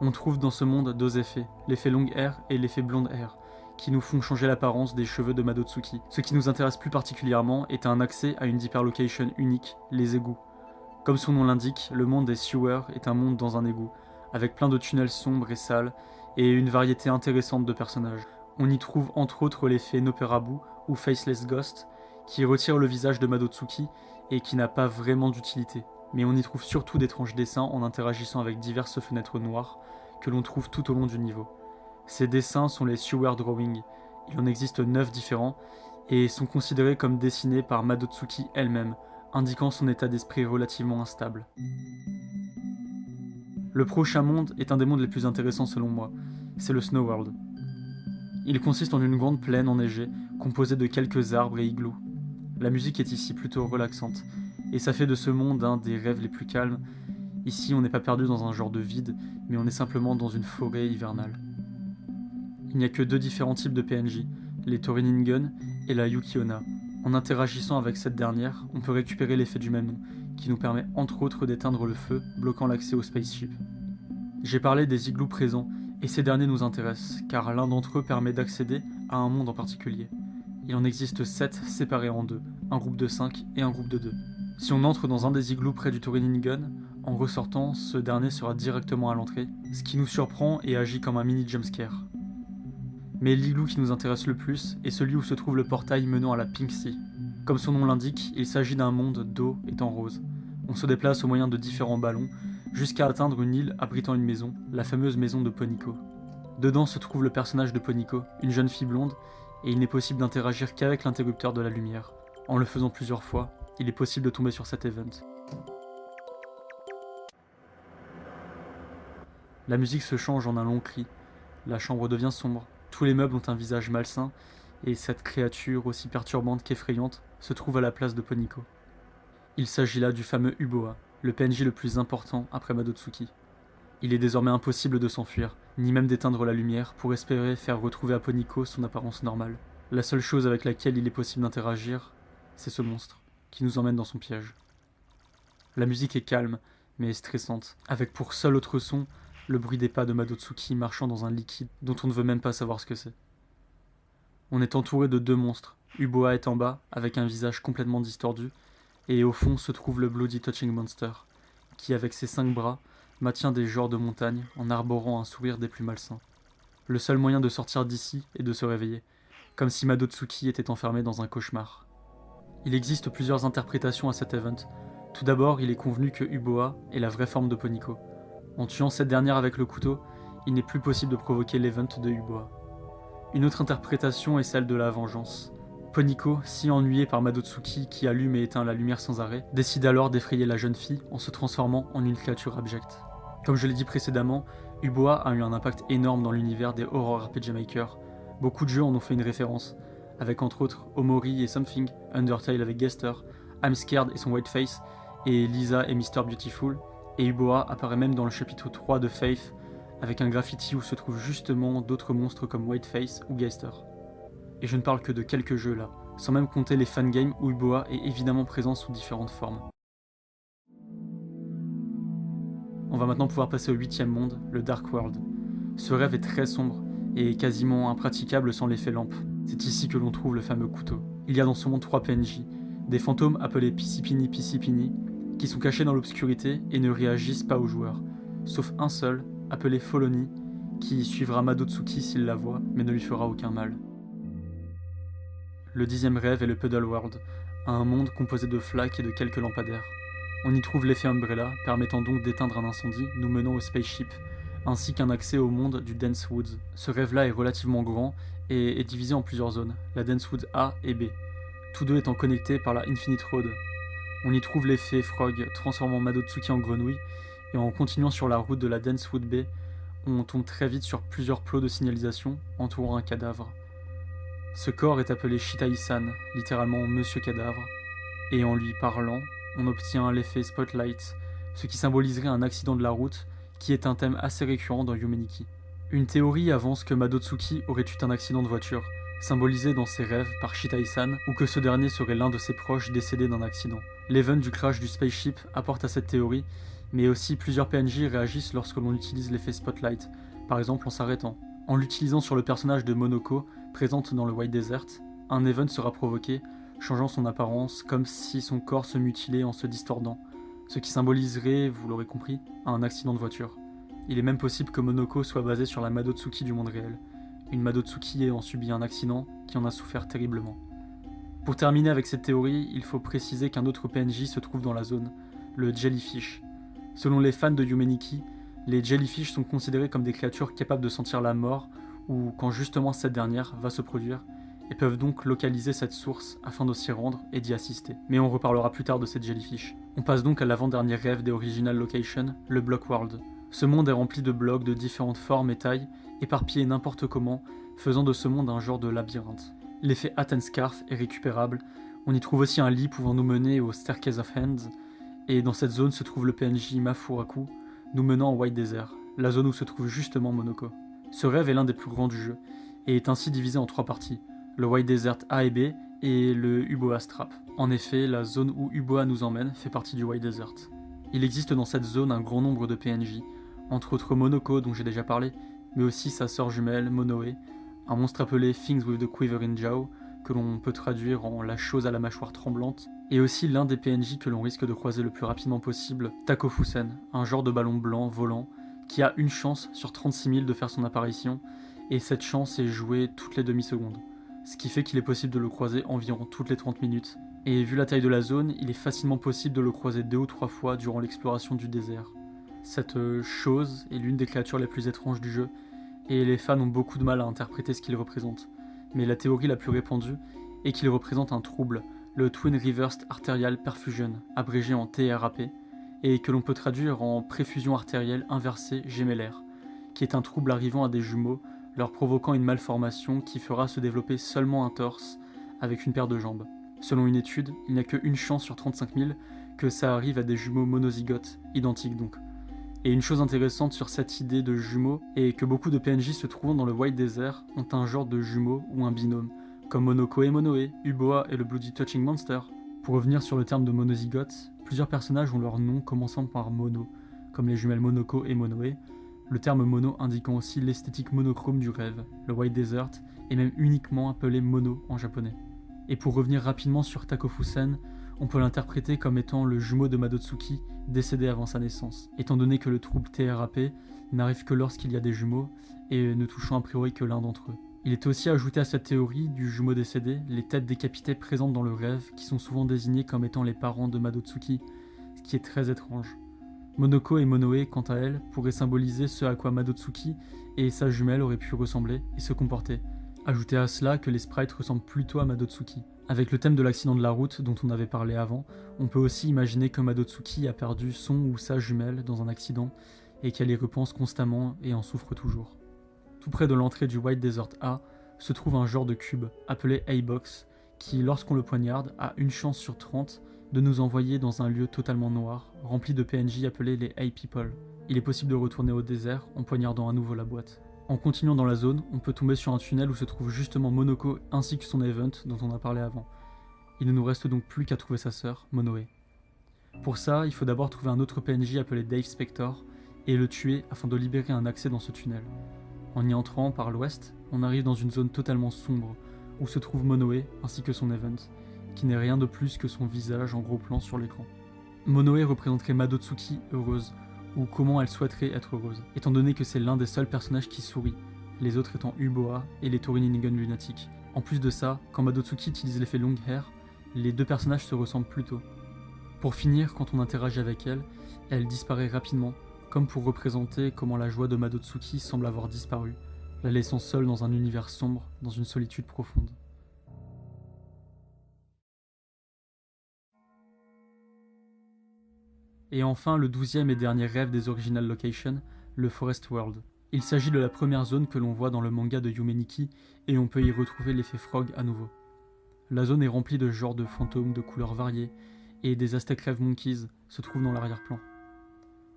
On trouve dans ce monde 2 effets, l'effet long hair et l'effet blonde hair, qui nous font changer l'apparence des cheveux de Madotsuki. Ce qui nous intéresse plus particulièrement est un accès à une deeper location unique, les égouts. Comme son nom l'indique, le monde des sewers est un monde dans un égout, avec plein de tunnels sombres et sales, et une variété intéressante de personnages. On y trouve entre autres l'effet Noperabu ou Faceless Ghost, qui retire le visage de Madotsuki et qui n'a pas vraiment d'utilité. Mais on y trouve surtout d'étranges dessins en interagissant avec diverses fenêtres noires que l'on trouve tout au long du niveau. Ces dessins sont les Sewer Drawings, il en existe 9 différents et sont considérés comme dessinés par Madotsuki elle-même, indiquant son état d'esprit relativement instable. Le prochain monde est un des mondes les plus intéressants selon moi, c'est le Snow World. Il consiste en une grande plaine enneigée, composée de quelques arbres et igloos. La musique est ici plutôt relaxante, et ça fait de ce monde un des rêves les plus calmes. Ici, on n'est pas perdu dans un genre de vide, mais on est simplement dans une forêt hivernale. Il n'y a que 2 différents types de PNJ, les Toriningen et la Yukiona. En interagissant avec cette dernière, on peut récupérer l'effet du même nom, qui nous permet entre autres d'éteindre le feu, bloquant l'accès au spaceship. J'ai parlé des igloos présents, et ces derniers nous intéressent, car l'un d'entre eux permet d'accéder à un monde en particulier. Il en existe 7 séparés en 2, un groupe de 5 et un groupe de 2. Si on entre dans un des igloos près du Toriningen, en ressortant, ce dernier sera directement à l'entrée, ce qui nous surprend et agit comme un mini jumpscare. Mais l'igloo qui nous intéresse le plus est celui où se trouve le portail menant à la Pink Sea. Comme son nom l'indique, il s'agit d'un monde d'eau étant rose. On se déplace au moyen de différents ballons, jusqu'à atteindre une île abritant une maison, la fameuse maison de Poniko. Dedans se trouve le personnage de Poniko, une jeune fille blonde, et il n'est possible d'interagir qu'avec l'interrupteur de la lumière. En le faisant plusieurs fois, il est possible de tomber sur cet event. La musique se change en un long cri, la chambre devient sombre, tous les meubles ont un visage malsain, et cette créature aussi perturbante qu'effrayante se trouve à la place de Poniko. Il s'agit là du fameux Uboa, le PNJ le plus important après Madotsuki. Il est désormais impossible de s'enfuir, ni même d'éteindre la lumière pour espérer faire retrouver à Poniko son apparence normale. La seule chose avec laquelle il est possible d'interagir, c'est ce monstre, qui nous emmène dans son piège. La musique est calme, mais stressante, avec pour seul autre son, le bruit des pas de Madotsuki marchant dans un liquide dont on ne veut même pas savoir ce que c'est. On est entouré de 2 monstres, Uboa est en bas, avec un visage complètement distordu, et au fond se trouve le Bloody Touching Monster, qui avec ses 5 bras, maintient des genres de montagne en arborant un sourire des plus malsains. Le seul moyen de sortir d'ici est de se réveiller, comme si Madotsuki était enfermé dans un cauchemar. Il existe plusieurs interprétations à cet event. Tout d'abord, il est convenu que Uboa est la vraie forme de Poniko. En tuant cette dernière avec le couteau, il n'est plus possible de provoquer l'event de Uboa. Une autre interprétation est celle de la vengeance. Poniko, si ennuyé par Madotsuki qui allume et éteint la lumière sans arrêt, décide alors d'effrayer la jeune fille en se transformant en une créature abjecte. Comme je l'ai dit précédemment, Uboa a eu un impact énorme dans l'univers des Horror RPG Maker. Beaucoup de jeux en ont fait une référence, avec entre autres Omori et Something, Undertale avec Gester, I'm Scared et son Whiteface, et Lisa et Mr. Beautiful, et Uboa apparaît même dans le chapitre 3 de Faith, avec un graffiti où se trouvent justement d'autres monstres comme Whiteface ou Geister. Et je ne parle que de quelques jeux là, sans même compter les fangames où Uboa est évidemment présent sous différentes formes. On va maintenant pouvoir passer au 8e monde, le Dark World. Ce rêve est très sombre et quasiment impraticable sans l'effet lampe. C'est ici que l'on trouve le fameux couteau. Il y a dans ce monde 3 PNJ, des fantômes appelés Pissipini, qui sont cachés dans l'obscurité et ne réagissent pas aux joueurs, sauf un seul, appelé Foloni, qui suivra Madotsuki s'il la voit, mais ne lui fera aucun mal. Le 10e rêve est le Puddle World, un monde composé de flaques et de quelques lampadaires. On y trouve l'effet Umbrella, permettant donc d'éteindre un incendie, nous menant au spaceship, ainsi qu'un accès au monde du Dense Woods. Ce rêve-là est relativement grand et est divisé en plusieurs zones, la Dense Woods A et B, tous deux étant connectés par la Infinite Road. On y trouve l'effet Frog, transformant Madotsuki en grenouille, et en continuant sur la route de la Dense Wood Bay, on tombe très vite sur plusieurs plots de signalisation entourant un cadavre. Ce corps est appelé Shitai-san, littéralement Monsieur Cadavre, et en lui parlant, on obtient l'effet Spotlight, ce qui symboliserait un accident de la route, qui est un thème assez récurrent dans Yume-Nikki. Une théorie avance que Madotsuki aurait eu un accident de voiture, symbolisé dans ses rêves par Shitai-san, ou que ce dernier serait l'un de ses proches décédés d'un accident. L'event du crash du spaceship apporte à cette théorie, mais aussi plusieurs PNJ réagissent lorsque l'on utilise l'effet Spotlight, par exemple en s'arrêtant. En l'utilisant sur le personnage de Monoko, présente dans le White Desert, un event sera provoqué, changeant son apparence comme si son corps se mutilait en se distordant, ce qui symboliserait, vous l'aurez compris, un accident de voiture. Il est même possible que Monoko soit basé sur la Madotsuki du monde réel, une Madotsuki ayant subi un accident qui en a souffert terriblement. Pour terminer avec cette théorie, il faut préciser qu'un autre PNJ se trouve dans la zone, le Jellyfish. Selon les fans de Yume-Nikki, les Jellyfish sont considérés comme des créatures capables de sentir la mort, ou quand justement cette dernière va se produire, et peuvent donc localiser cette source afin de s'y rendre et d'y assister. Mais on reparlera plus tard de ces Jellyfish. On passe donc à l'avant-dernier rêve des Original Location, le Block World. Ce monde est rempli de blocs de différentes formes et tailles, éparpillés n'importe comment, faisant de ce monde un genre de labyrinthe. L'effet Hat and Scarf est récupérable, on y trouve aussi un lit pouvant nous mener au Staircase of Hands, et dans cette zone se trouve le PNJ Mafuraku, nous menant au White Desert, la zone où se trouve justement Monoko. Ce rêve est l'un des plus grands du jeu, et est ainsi divisé en 3 parties, le White Desert A et B, et le Uboa Strap. En effet, la zone où Uboa nous emmène fait partie du White Desert. Il existe dans cette zone un grand nombre de PNJ, entre autres Monoko dont j'ai déjà parlé, mais aussi sa sœur jumelle Monoe, un monstre appelé Things with the Quivering Jaw, que l'on peut traduire en la chose à la mâchoire tremblante, et aussi l'un des PNJ que l'on risque de croiser le plus rapidement possible, Takofusen, un genre de ballon blanc volant, qui a une chance sur 36 000 de faire son apparition, et cette chance est jouée toutes les demi-secondes, ce qui fait qu'il est possible de le croiser environ toutes les 30 minutes. Et vu la taille de la zone, il est facilement possible de le croiser 2 ou 3 fois durant l'exploration du désert. Cette chose est l'une des créatures les plus étranges du jeu, et les fans ont beaucoup de mal à interpréter ce qu'il représente. Mais la théorie la plus répandue est qu'il représente un trouble, le Twin Reversed Arterial Perfusion, abrégé en TRAP, et que l'on peut traduire en préfusion artérielle inversée gémellaire, qui est un trouble arrivant à des jumeaux, leur provoquant une malformation qui fera se développer seulement un torse avec une paire de jambes. Selon une étude, il n'y a qu'une chance sur 35 000 que ça arrive à des jumeaux monozygotes, identiques donc. Et une chose intéressante sur cette idée de jumeaux est que beaucoup de PNJ se trouvant dans le White Desert ont un genre de jumeaux ou un binôme, comme Monoko et Monoe, Uboa et le Bloody Touching Monster. Pour revenir sur le terme de monozygote, plusieurs personnages ont leur nom commençant par mono, comme les jumelles Monoko et Monoe, le terme mono indiquant aussi l'esthétique monochrome du rêve. Le White Desert est même uniquement appelé mono en japonais. Et pour revenir rapidement sur Takofusen, on peut l'interpréter comme étant le jumeau de Madotsuki décédé avant sa naissance, étant donné que le trouble TRAP n'arrive que lorsqu'il y a des jumeaux et ne touchant a priori que l'un d'entre eux. Il est aussi ajouté à cette théorie du jumeau décédé les têtes décapitées présentes dans le rêve qui sont souvent désignées comme étant les parents de Madotsuki, ce qui est très étrange. Monoko et Monoe, quant à elles, pourraient symboliser ce à quoi Madotsuki et sa jumelle auraient pu ressembler et se comporter. Ajoutez à cela que les sprites ressemblent plutôt à Madotsuki. Avec le thème de l'accident de la route dont on avait parlé avant, on peut aussi imaginer que Madotsuki a perdu son ou sa jumelle dans un accident et qu'elle y repense constamment et en souffre toujours. Tout près de l'entrée du White Desert A se trouve un genre de cube appelé A-Box qui, lorsqu'on le poignarde, a une chance sur 30 de nous envoyer dans un lieu totalement noir, rempli de PNJ appelés les Hey People. Il est possible de retourner au désert en poignardant à nouveau la boîte. En continuant dans la zone, on peut tomber sur un tunnel où se trouve justement Monoko ainsi que son event dont on a parlé avant. Il ne nous reste donc plus qu'à trouver sa sœur, Monoe. Pour ça, il faut d'abord trouver un autre PNJ appelé Dave Spector et le tuer afin de libérer un accès dans ce tunnel. En y entrant par l'ouest, on arrive dans une zone totalement sombre où se trouve Monoe ainsi que son event, qui n'est rien de plus que son visage en gros plan sur l'écran. Monoe représenterait Madotsuki heureuse, ou comment elle souhaiterait être heureuse, étant donné que c'est l'un des seuls personnages qui sourit, les autres étant Uboa et les Torinigan lunatiques. En plus de ça, quand Madotsuki utilise l'effet long hair, les deux personnages se ressemblent plutôt. Pour finir, quand on interagit avec elle, elle disparaît rapidement, comme pour représenter comment la joie de Madotsuki semble avoir disparu, la laissant seule dans un univers sombre, dans une solitude profonde. Et enfin, le 12e et dernier rêve des Original Locations, le Forest World. Il s'agit de la première zone que l'on voit dans le manga de Yume Nikki, et on peut y retrouver l'effet Frog à nouveau. La zone est remplie de genres de fantômes de couleurs variées, et des Aztec Rêve Monkeys se trouvent dans l'arrière-plan.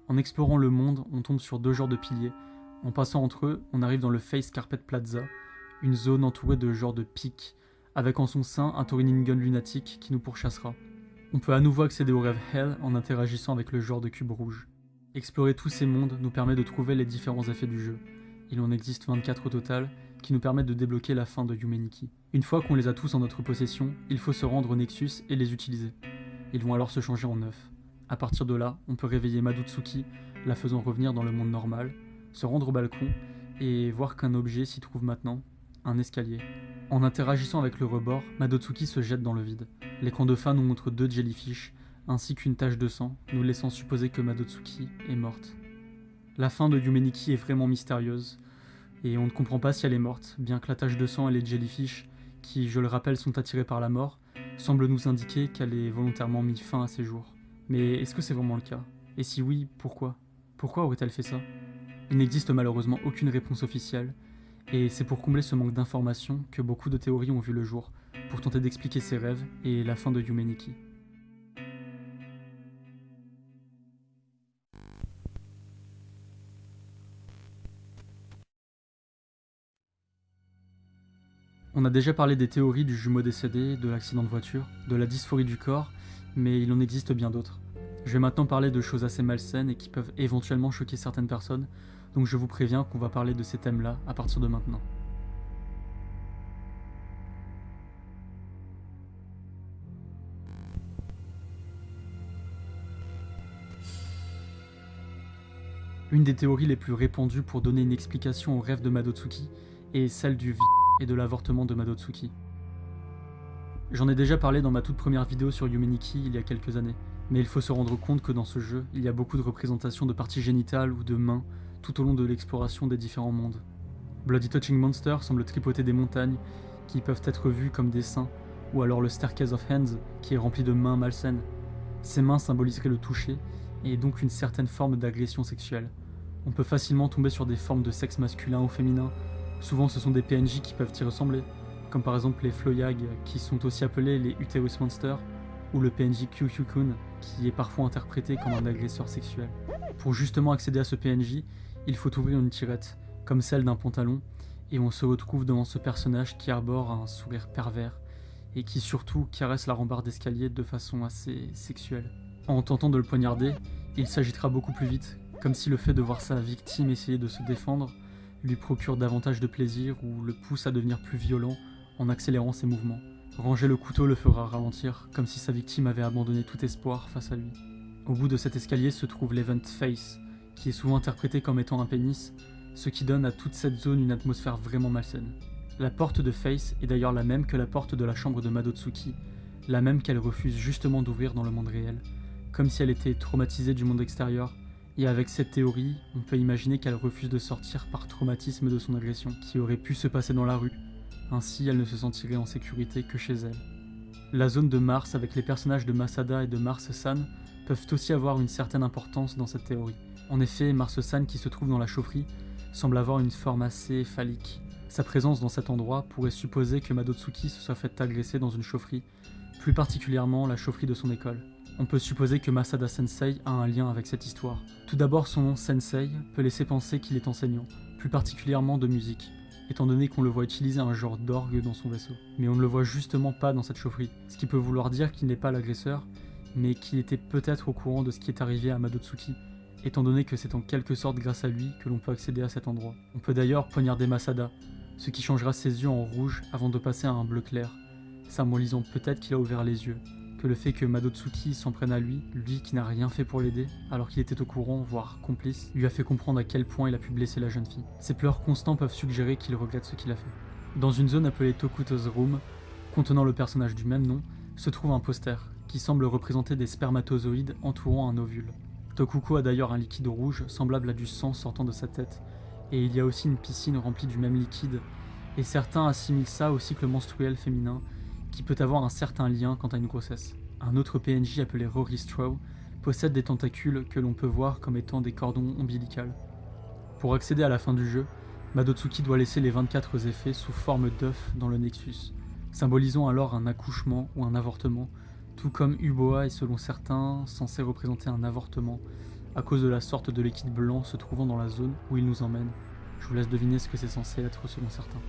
En explorant le monde, on tombe sur deux genres de piliers. En passant entre eux, on arrive dans le Face Carpet Plaza, une zone entourée de genres de pics, avec en son sein un Torinigan lunatique qui nous pourchassera. On peut à nouveau accéder au rêve Hell en interagissant avec le genre de cube rouge. Explorer tous ces mondes nous permet de trouver les différents effets du jeu. Il en existe 24 au total, qui nous permettent de débloquer la fin de Yume Nikki. Une fois qu'on les a tous en notre possession, il faut se rendre au Nexus et les utiliser. Ils vont alors se changer en œufs. A partir de là, on peut réveiller Madotsuki, la faisant revenir dans le monde normal, se rendre au balcon et voir qu'un objet s'y trouve maintenant, un escalier. En interagissant avec le rebord, Madotsuki se jette dans le vide. L'écran de fin nous montre deux jellyfish, ainsi qu'une tache de sang, nous laissant supposer que Madotsuki est morte. La fin de Yume Nikki est vraiment mystérieuse, et on ne comprend pas si elle est morte, bien que la tache de sang et les jellyfish, qui, je le rappelle, sont attirés par la mort, semblent nous indiquer qu'elle ait volontairement mis fin à ses jours. Mais est-ce que c'est vraiment le cas? Et si oui, pourquoi? Pourquoi aurait-elle fait ça? Il n'existe malheureusement aucune réponse officielle, et c'est pour combler ce manque d'informations que beaucoup de théories ont vu le jour, pour tenter d'expliquer ses rêves et la fin de Yume Nikki. On a déjà parlé des théories du jumeau décédé, de l'accident de voiture, de la dysphorie du corps, mais il en existe bien d'autres. Je vais maintenant parler de choses assez malsaines et qui peuvent éventuellement choquer certaines personnes, donc je vous préviens qu'on va parler de ces thèmes-là à partir de maintenant. Une des théories les plus répandues pour donner une explication au rêve de Madotsuki est celle du vide et de l'avortement de Madotsuki. J'en ai déjà parlé dans ma toute première vidéo sur Yume Nikki il y a quelques années, mais il faut se rendre compte que dans ce jeu, il y a beaucoup de représentations de parties génitales ou de mains tout au long de l'exploration des différents mondes. Bloody Touching Monster semble tripoter des montagnes qui peuvent être vues comme des seins, ou alors le Staircase of Hands qui est rempli de mains malsaines. Ces mains symboliseraient le toucher et donc une certaine forme d'agression sexuelle. On peut facilement tomber sur des formes de sexe masculin ou féminin, souvent ce sont des PNJ qui peuvent y ressembler, comme par exemple les Floyag qui sont aussi appelés les Uterus Monsters, ou le PNJ Kyukyu-kun qui est parfois interprété comme un agresseur sexuel. Pour justement accéder à ce PNJ, il faut ouvrir une tirette, comme celle d'un pantalon, et on se retrouve devant ce personnage qui arbore un sourire pervers, et qui surtout caresse la rambarde d'escalier de façon assez sexuelle. En tentant de le poignarder, il s'agitera beaucoup plus vite, comme si le fait de voir sa victime essayer de se défendre lui procure davantage de plaisir ou le pousse à devenir plus violent en accélérant ses mouvements. Ranger le couteau le fera ralentir, comme si sa victime avait abandonné tout espoir face à lui. Au bout de cet escalier se trouve l'Event Face, qui est souvent interprété comme étant un pénis, ce qui donne à toute cette zone une atmosphère vraiment malsaine. La porte de Face est d'ailleurs la même que la porte de la chambre de Madotsuki, la même qu'elle refuse justement d'ouvrir dans le monde réel, comme si elle était traumatisée du monde extérieur, et avec cette théorie, on peut imaginer qu'elle refuse de sortir par traumatisme de son agression, qui aurait pu se passer dans la rue. Ainsi, elle ne se sentirait en sécurité que chez elle. La zone de Mars avec les personnages de Masada et de Mars-san peuvent aussi avoir une certaine importance dans cette théorie. En effet, Mars-san qui se trouve dans la chaufferie semble avoir une forme assez phallique. Sa présence dans cet endroit pourrait supposer que Madotsuki se soit fait agresser dans une chaufferie, plus particulièrement la chaufferie de son école. On peut supposer que Masada Sensei a un lien avec cette histoire. Tout d'abord, son nom Sensei peut laisser penser qu'il est enseignant, plus particulièrement de musique, étant donné qu'on le voit utiliser un genre d'orgue dans son vaisseau. Mais on ne le voit justement pas dans cette chaufferie, ce qui peut vouloir dire qu'il n'est pas l'agresseur, mais qu'il était peut-être au courant de ce qui est arrivé à Madotsuki, étant donné que c'est en quelque sorte grâce à lui que l'on peut accéder à cet endroit. On peut d'ailleurs poignarder Masada, ce qui changera ses yeux en rouge avant de passer à un bleu clair, symbolisant peut-être qu'il a ouvert les yeux, que le fait que Madotsuki s'en prenne à lui qui n'a rien fait pour l'aider, alors qu'il était au courant, voire complice, lui a fait comprendre à quel point il a pu blesser la jeune fille. Ses pleurs constants peuvent suggérer qu'il regrette ce qu'il a fait. Dans une zone appelée Tokuto's Room, contenant le personnage du même nom, se trouve un poster, qui semble représenter des spermatozoïdes entourant un ovule. Tokuko a d'ailleurs un liquide rouge semblable à du sang sortant de sa tête, et il y a aussi une piscine remplie du même liquide, et certains assimilent ça au cycle menstruel féminin, qui peut avoir un certain lien quant à une grossesse. Un autre PNJ appelé Rory Straw possède des tentacules que l'on peut voir comme étant des cordons ombilicales. Pour accéder à la fin du jeu, Madotsuki doit laisser les 24 effets sous forme d'œuf dans le Nexus, symbolisant alors un accouchement ou un avortement, tout comme Uboa est selon certains censé représenter un avortement, à cause de la sorte de liquide blanc se trouvant dans la zone où il nous emmène. Je vous laisse deviner ce que c'est censé être selon certains.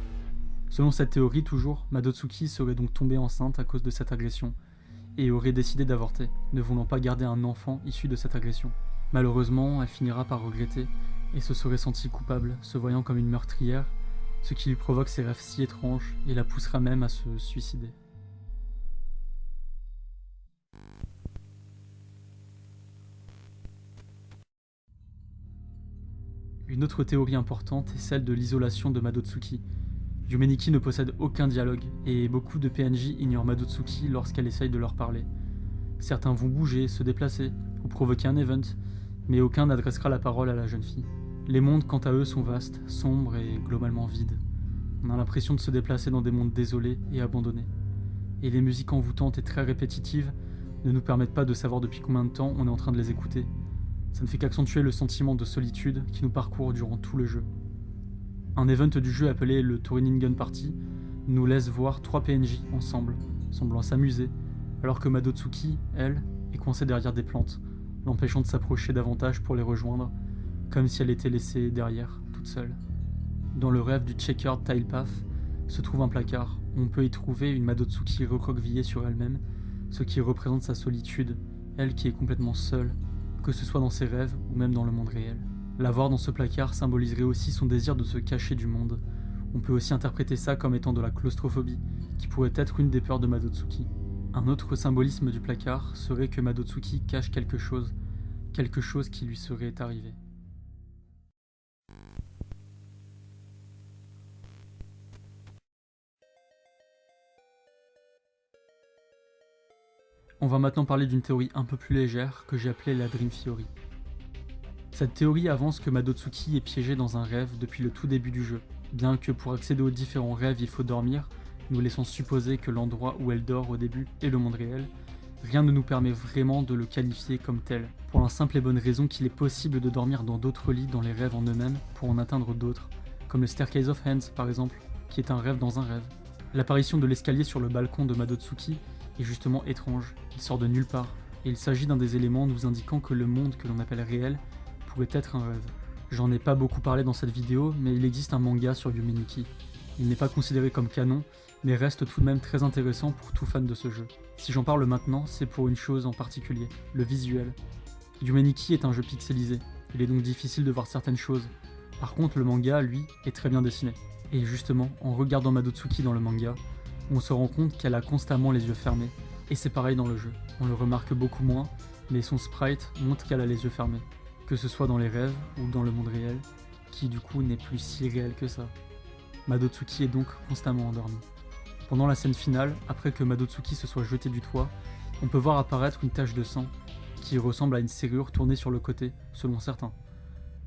Selon cette théorie toujours, Madotsuki serait donc tombée enceinte à cause de cette agression, et aurait décidé d'avorter, ne voulant pas garder un enfant issu de cette agression. Malheureusement, elle finira par regretter, et se serait sentie coupable, se voyant comme une meurtrière, ce qui lui provoque ces rêves si étranges, et la poussera même à se suicider. Une autre théorie importante est celle de l'isolation de Madotsuki. Yumeniki ne possède aucun dialogue, et beaucoup de PNJ ignorent Madotsuki lorsqu'elle essaye de leur parler. Certains vont bouger, se déplacer, ou provoquer un event, mais aucun n'adressera la parole à la jeune fille. Les mondes, quant à eux, sont vastes, sombres et globalement vides. On a l'impression de se déplacer dans des mondes désolés et abandonnés. Et les musiques envoûtantes et très répétitives ne nous permettent pas de savoir depuis combien de temps on est en train de les écouter. Ça ne fait qu'accentuer le sentiment de solitude qui nous parcourt durant tout le jeu. Un event du jeu appelé le Torinin Party nous laisse voir 3 PNJ ensemble, semblant s'amuser, alors que Madotsuki, elle, est coincée derrière des plantes, l'empêchant de s'approcher davantage pour les rejoindre, comme si elle était laissée derrière, toute seule. Dans le rêve du Checkered Tile Path se trouve un placard, où on peut y trouver une Madotsuki recroquevillée sur elle-même, ce qui représente sa solitude, elle qui est complètement seule, que ce soit dans ses rêves ou même dans le monde réel. La voir dans ce placard symboliserait aussi son désir de se cacher du monde. On peut aussi interpréter ça comme étant de la claustrophobie, qui pourrait être une des peurs de Madotsuki. Un autre symbolisme du placard serait que Madotsuki cache quelque chose qui lui serait arrivé. On va maintenant parler d'une théorie un peu plus légère que j'ai appelée la Dream Theory. Cette théorie avance que Madotsuki est piégée dans un rêve depuis le tout début du jeu, bien que pour accéder aux différents rêves il faut dormir, nous laissant supposer que l'endroit où elle dort au début est le monde réel, rien ne nous permet vraiment de le qualifier comme tel, pour la simple et bonne raison qu'il est possible de dormir dans d'autres lits dans les rêves en eux-mêmes pour en atteindre d'autres, comme le Staircase of Hands par exemple, qui est un rêve dans un rêve. L'apparition de l'escalier sur le balcon de Madotsuki est justement étrange, il sort de nulle part, et il s'agit d'un des éléments nous indiquant que le monde que l'on appelle réel pourrait être un rêve. J'en ai pas beaucoup parlé dans cette vidéo, mais il existe un manga sur Yumeniki. Il n'est pas considéré comme canon, mais reste tout de même très intéressant pour tout fan de ce jeu. Si j'en parle maintenant, c'est pour une chose en particulier, le visuel. Yumeniki est un jeu pixelisé, il est donc difficile de voir certaines choses. Par contre, le manga, lui, est très bien dessiné. Et justement, en regardant Madotsuki dans le manga, on se rend compte qu'elle a constamment les yeux fermés. Et c'est pareil dans le jeu, on le remarque beaucoup moins, mais son sprite montre qu'elle a les yeux fermés. Que ce soit dans les rêves ou dans le monde réel, qui du coup n'est plus si réel que ça. Madotsuki est donc constamment endormie. Pendant la scène finale, après que Madotsuki se soit jeté du toit, on peut voir apparaître une tache de sang, qui ressemble à une serrure tournée sur le côté, selon certains.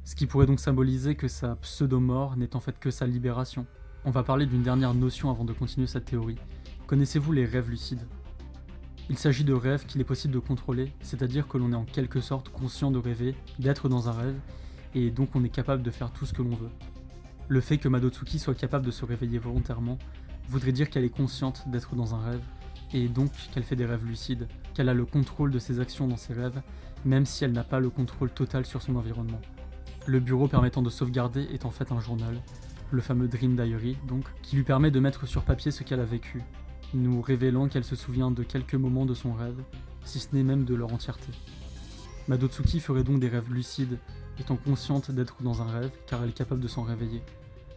Ce qui pourrait donc symboliser que sa pseudo-mort n'est en fait que sa libération. On va parler d'une dernière notion avant de continuer cette théorie. Connaissez-vous les rêves lucides ? Il s'agit de rêves qu'il est possible de contrôler, c'est-à-dire que l'on est en quelque sorte conscient de rêver, d'être dans un rêve, et donc on est capable de faire tout ce que l'on veut. Le fait que Madotsuki soit capable de se réveiller volontairement voudrait dire qu'elle est consciente d'être dans un rêve, et donc qu'elle fait des rêves lucides, qu'elle a le contrôle de ses actions dans ses rêves, même si elle n'a pas le contrôle total sur son environnement. Le bureau permettant de sauvegarder est en fait un journal, le fameux Dream Diary donc, qui lui permet de mettre sur papier ce qu'elle a vécu, nous révélant qu'elle se souvient de quelques moments de son rêve, si ce n'est même de leur entièreté. Madotsuki ferait donc des rêves lucides, étant consciente d'être dans un rêve car elle est capable de s'en réveiller.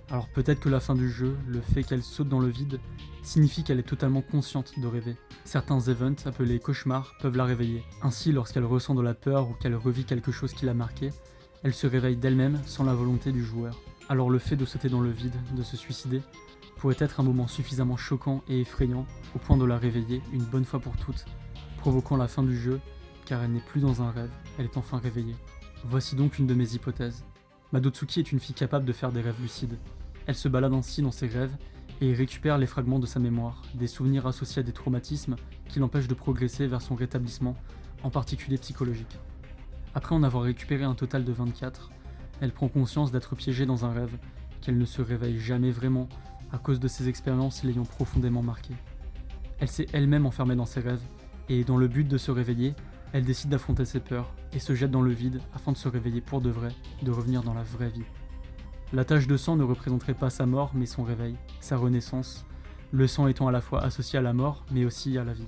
Alors peut-être que la fin du jeu, le fait qu'elle saute dans le vide, signifie qu'elle est totalement consciente de rêver. Certains events, appelés cauchemars, peuvent la réveiller. Ainsi, lorsqu'elle ressent de la peur ou qu'elle revit quelque chose qui l'a marqué, elle se réveille d'elle-même sans la volonté du joueur. Alors le fait de sauter dans le vide, de se suicider, pourrait être un moment suffisamment choquant et effrayant au point de la réveiller une bonne fois pour toutes, provoquant la fin du jeu, car elle n'est plus dans un rêve, elle est enfin réveillée. Voici donc une de mes hypothèses. Madotsuki est une fille capable de faire des rêves lucides. Elle se balade ainsi dans ses rêves et récupère les fragments de sa mémoire, des souvenirs associés à des traumatismes qui l'empêchent de progresser vers son rétablissement, en particulier psychologique. Après en avoir récupéré un total de 24, elle prend conscience d'être piégée dans un rêve, qu'elle ne se réveille jamais vraiment à cause de ses expériences l'ayant profondément marquée. Elle s'est elle-même enfermée dans ses rêves, et dans le but de se réveiller, elle décide d'affronter ses peurs et se jette dans le vide afin de se réveiller pour de vrai, de revenir dans la vraie vie. La tache de sang ne représenterait pas sa mort mais son réveil, sa renaissance, le sang étant à la fois associé à la mort mais aussi à la vie.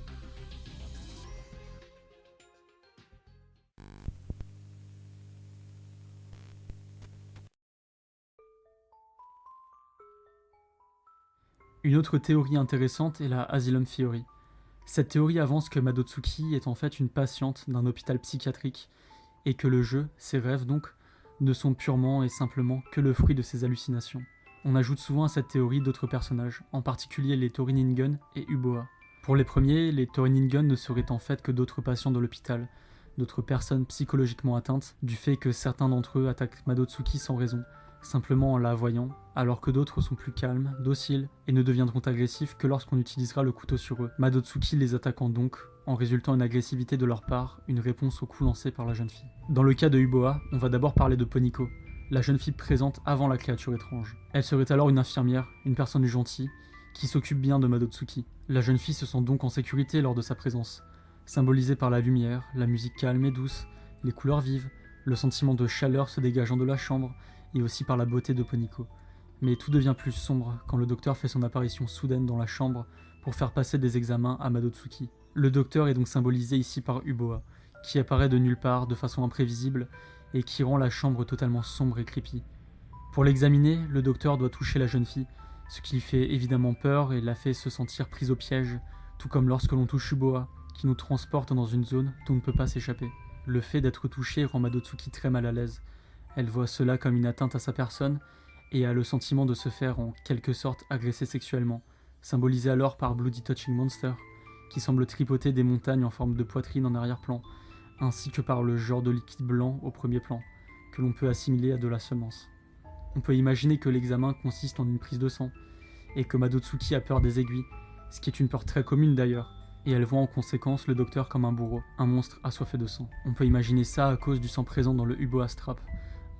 Une autre théorie intéressante est la Asylum Theory. Cette théorie avance que Madotsuki est en fait une patiente d'un hôpital psychiatrique et que le jeu, ses rêves donc, ne sont purement et simplement que le fruit de ses hallucinations. On ajoute souvent à cette théorie d'autres personnages, en particulier les Toriningen et Uboa. Pour les premiers, les Toriningen ne seraient en fait que d'autres patients de l'hôpital, d'autres personnes psychologiquement atteintes, du fait que certains d'entre eux attaquent Madotsuki sans raison, simplement en la voyant, alors que d'autres sont plus calmes, dociles, et ne deviendront agressifs que lorsqu'on utilisera le couteau sur eux. Madotsuki les attaquant donc, en résultant une agressivité de leur part, une réponse au coup lancé par la jeune fille. Dans le cas de Uboa, on va d'abord parler de Poniko, la jeune fille présente avant la créature étrange. Elle serait alors une infirmière, une personne gentille, qui s'occupe bien de Madotsuki. La jeune fille se sent donc en sécurité lors de sa présence, symbolisée par la lumière, la musique calme et douce, les couleurs vives, le sentiment de chaleur se dégageant de la chambre, et aussi par la beauté de Poniko. Mais tout devient plus sombre quand le docteur fait son apparition soudaine dans la chambre pour faire passer des examens à Madotsuki. Le docteur est donc symbolisé ici par Uboa, qui apparaît de nulle part de façon imprévisible et qui rend la chambre totalement sombre et creepy. Pour l'examiner, le docteur doit toucher la jeune fille, ce qui lui fait évidemment peur et la fait se sentir prise au piège, tout comme lorsque l'on touche Uboa, qui nous transporte dans une zone dont on ne peut pas s'échapper. Le fait d'être touché rend Madotsuki très mal à l'aise. Elle voit cela comme une atteinte à sa personne et a le sentiment de se faire en quelque sorte agresser sexuellement, symbolisé alors par Bloody Touching Monster, qui semble tripoter des montagnes en forme de poitrine en arrière-plan, ainsi que par le genre de liquide blanc au premier plan, que l'on peut assimiler à de la semence. On peut imaginer que l'examen consiste en une prise de sang, et que Madotsuki a peur des aiguilles, ce qui est une peur très commune d'ailleurs, et elle voit en conséquence le docteur comme un bourreau, un monstre assoiffé de sang. On peut imaginer ça à cause du sang présent dans le Uboa Strap,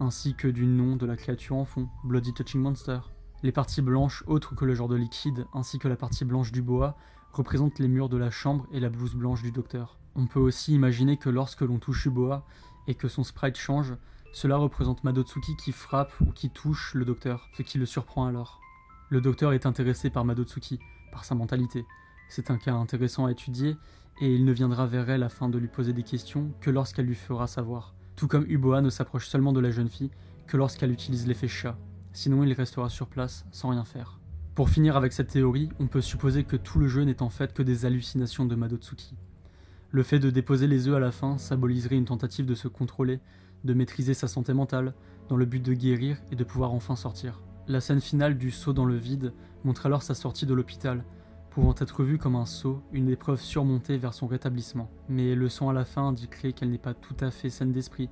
ainsi que du nom de la créature en fond, Bloody Touching Monster. Les parties blanches autres que le genre de liquide, ainsi que la partie blanche du boa, représentent les murs de la chambre et la blouse blanche du docteur. On peut aussi imaginer que lorsque l'on touche Uboa et que son sprite change, cela représente Madotsuki qui frappe ou qui touche le docteur, ce qui le surprend alors. Le docteur est intéressé par Madotsuki, par sa mentalité. C'est un cas intéressant à étudier et il ne viendra vers elle afin de lui poser des questions que lorsqu'elle lui fera savoir. Tout comme Uboa ne s'approche seulement de la jeune fille que lorsqu'elle utilise l'effet chat, sinon il restera sur place sans rien faire. Pour finir avec cette théorie, on peut supposer que tout le jeu n'est en fait que des hallucinations de Madotsuki. Le fait de déposer les œufs à la fin symboliserait une tentative de se contrôler, de maîtriser sa santé mentale, dans le but de guérir et de pouvoir enfin sortir. La scène finale du saut dans le vide montre alors sa sortie de l'hôpital, pouvant être vue comme un saut, une épreuve surmontée vers son rétablissement. Mais le son à la fin indiquerait qu'elle n'est pas tout à fait saine d'esprit.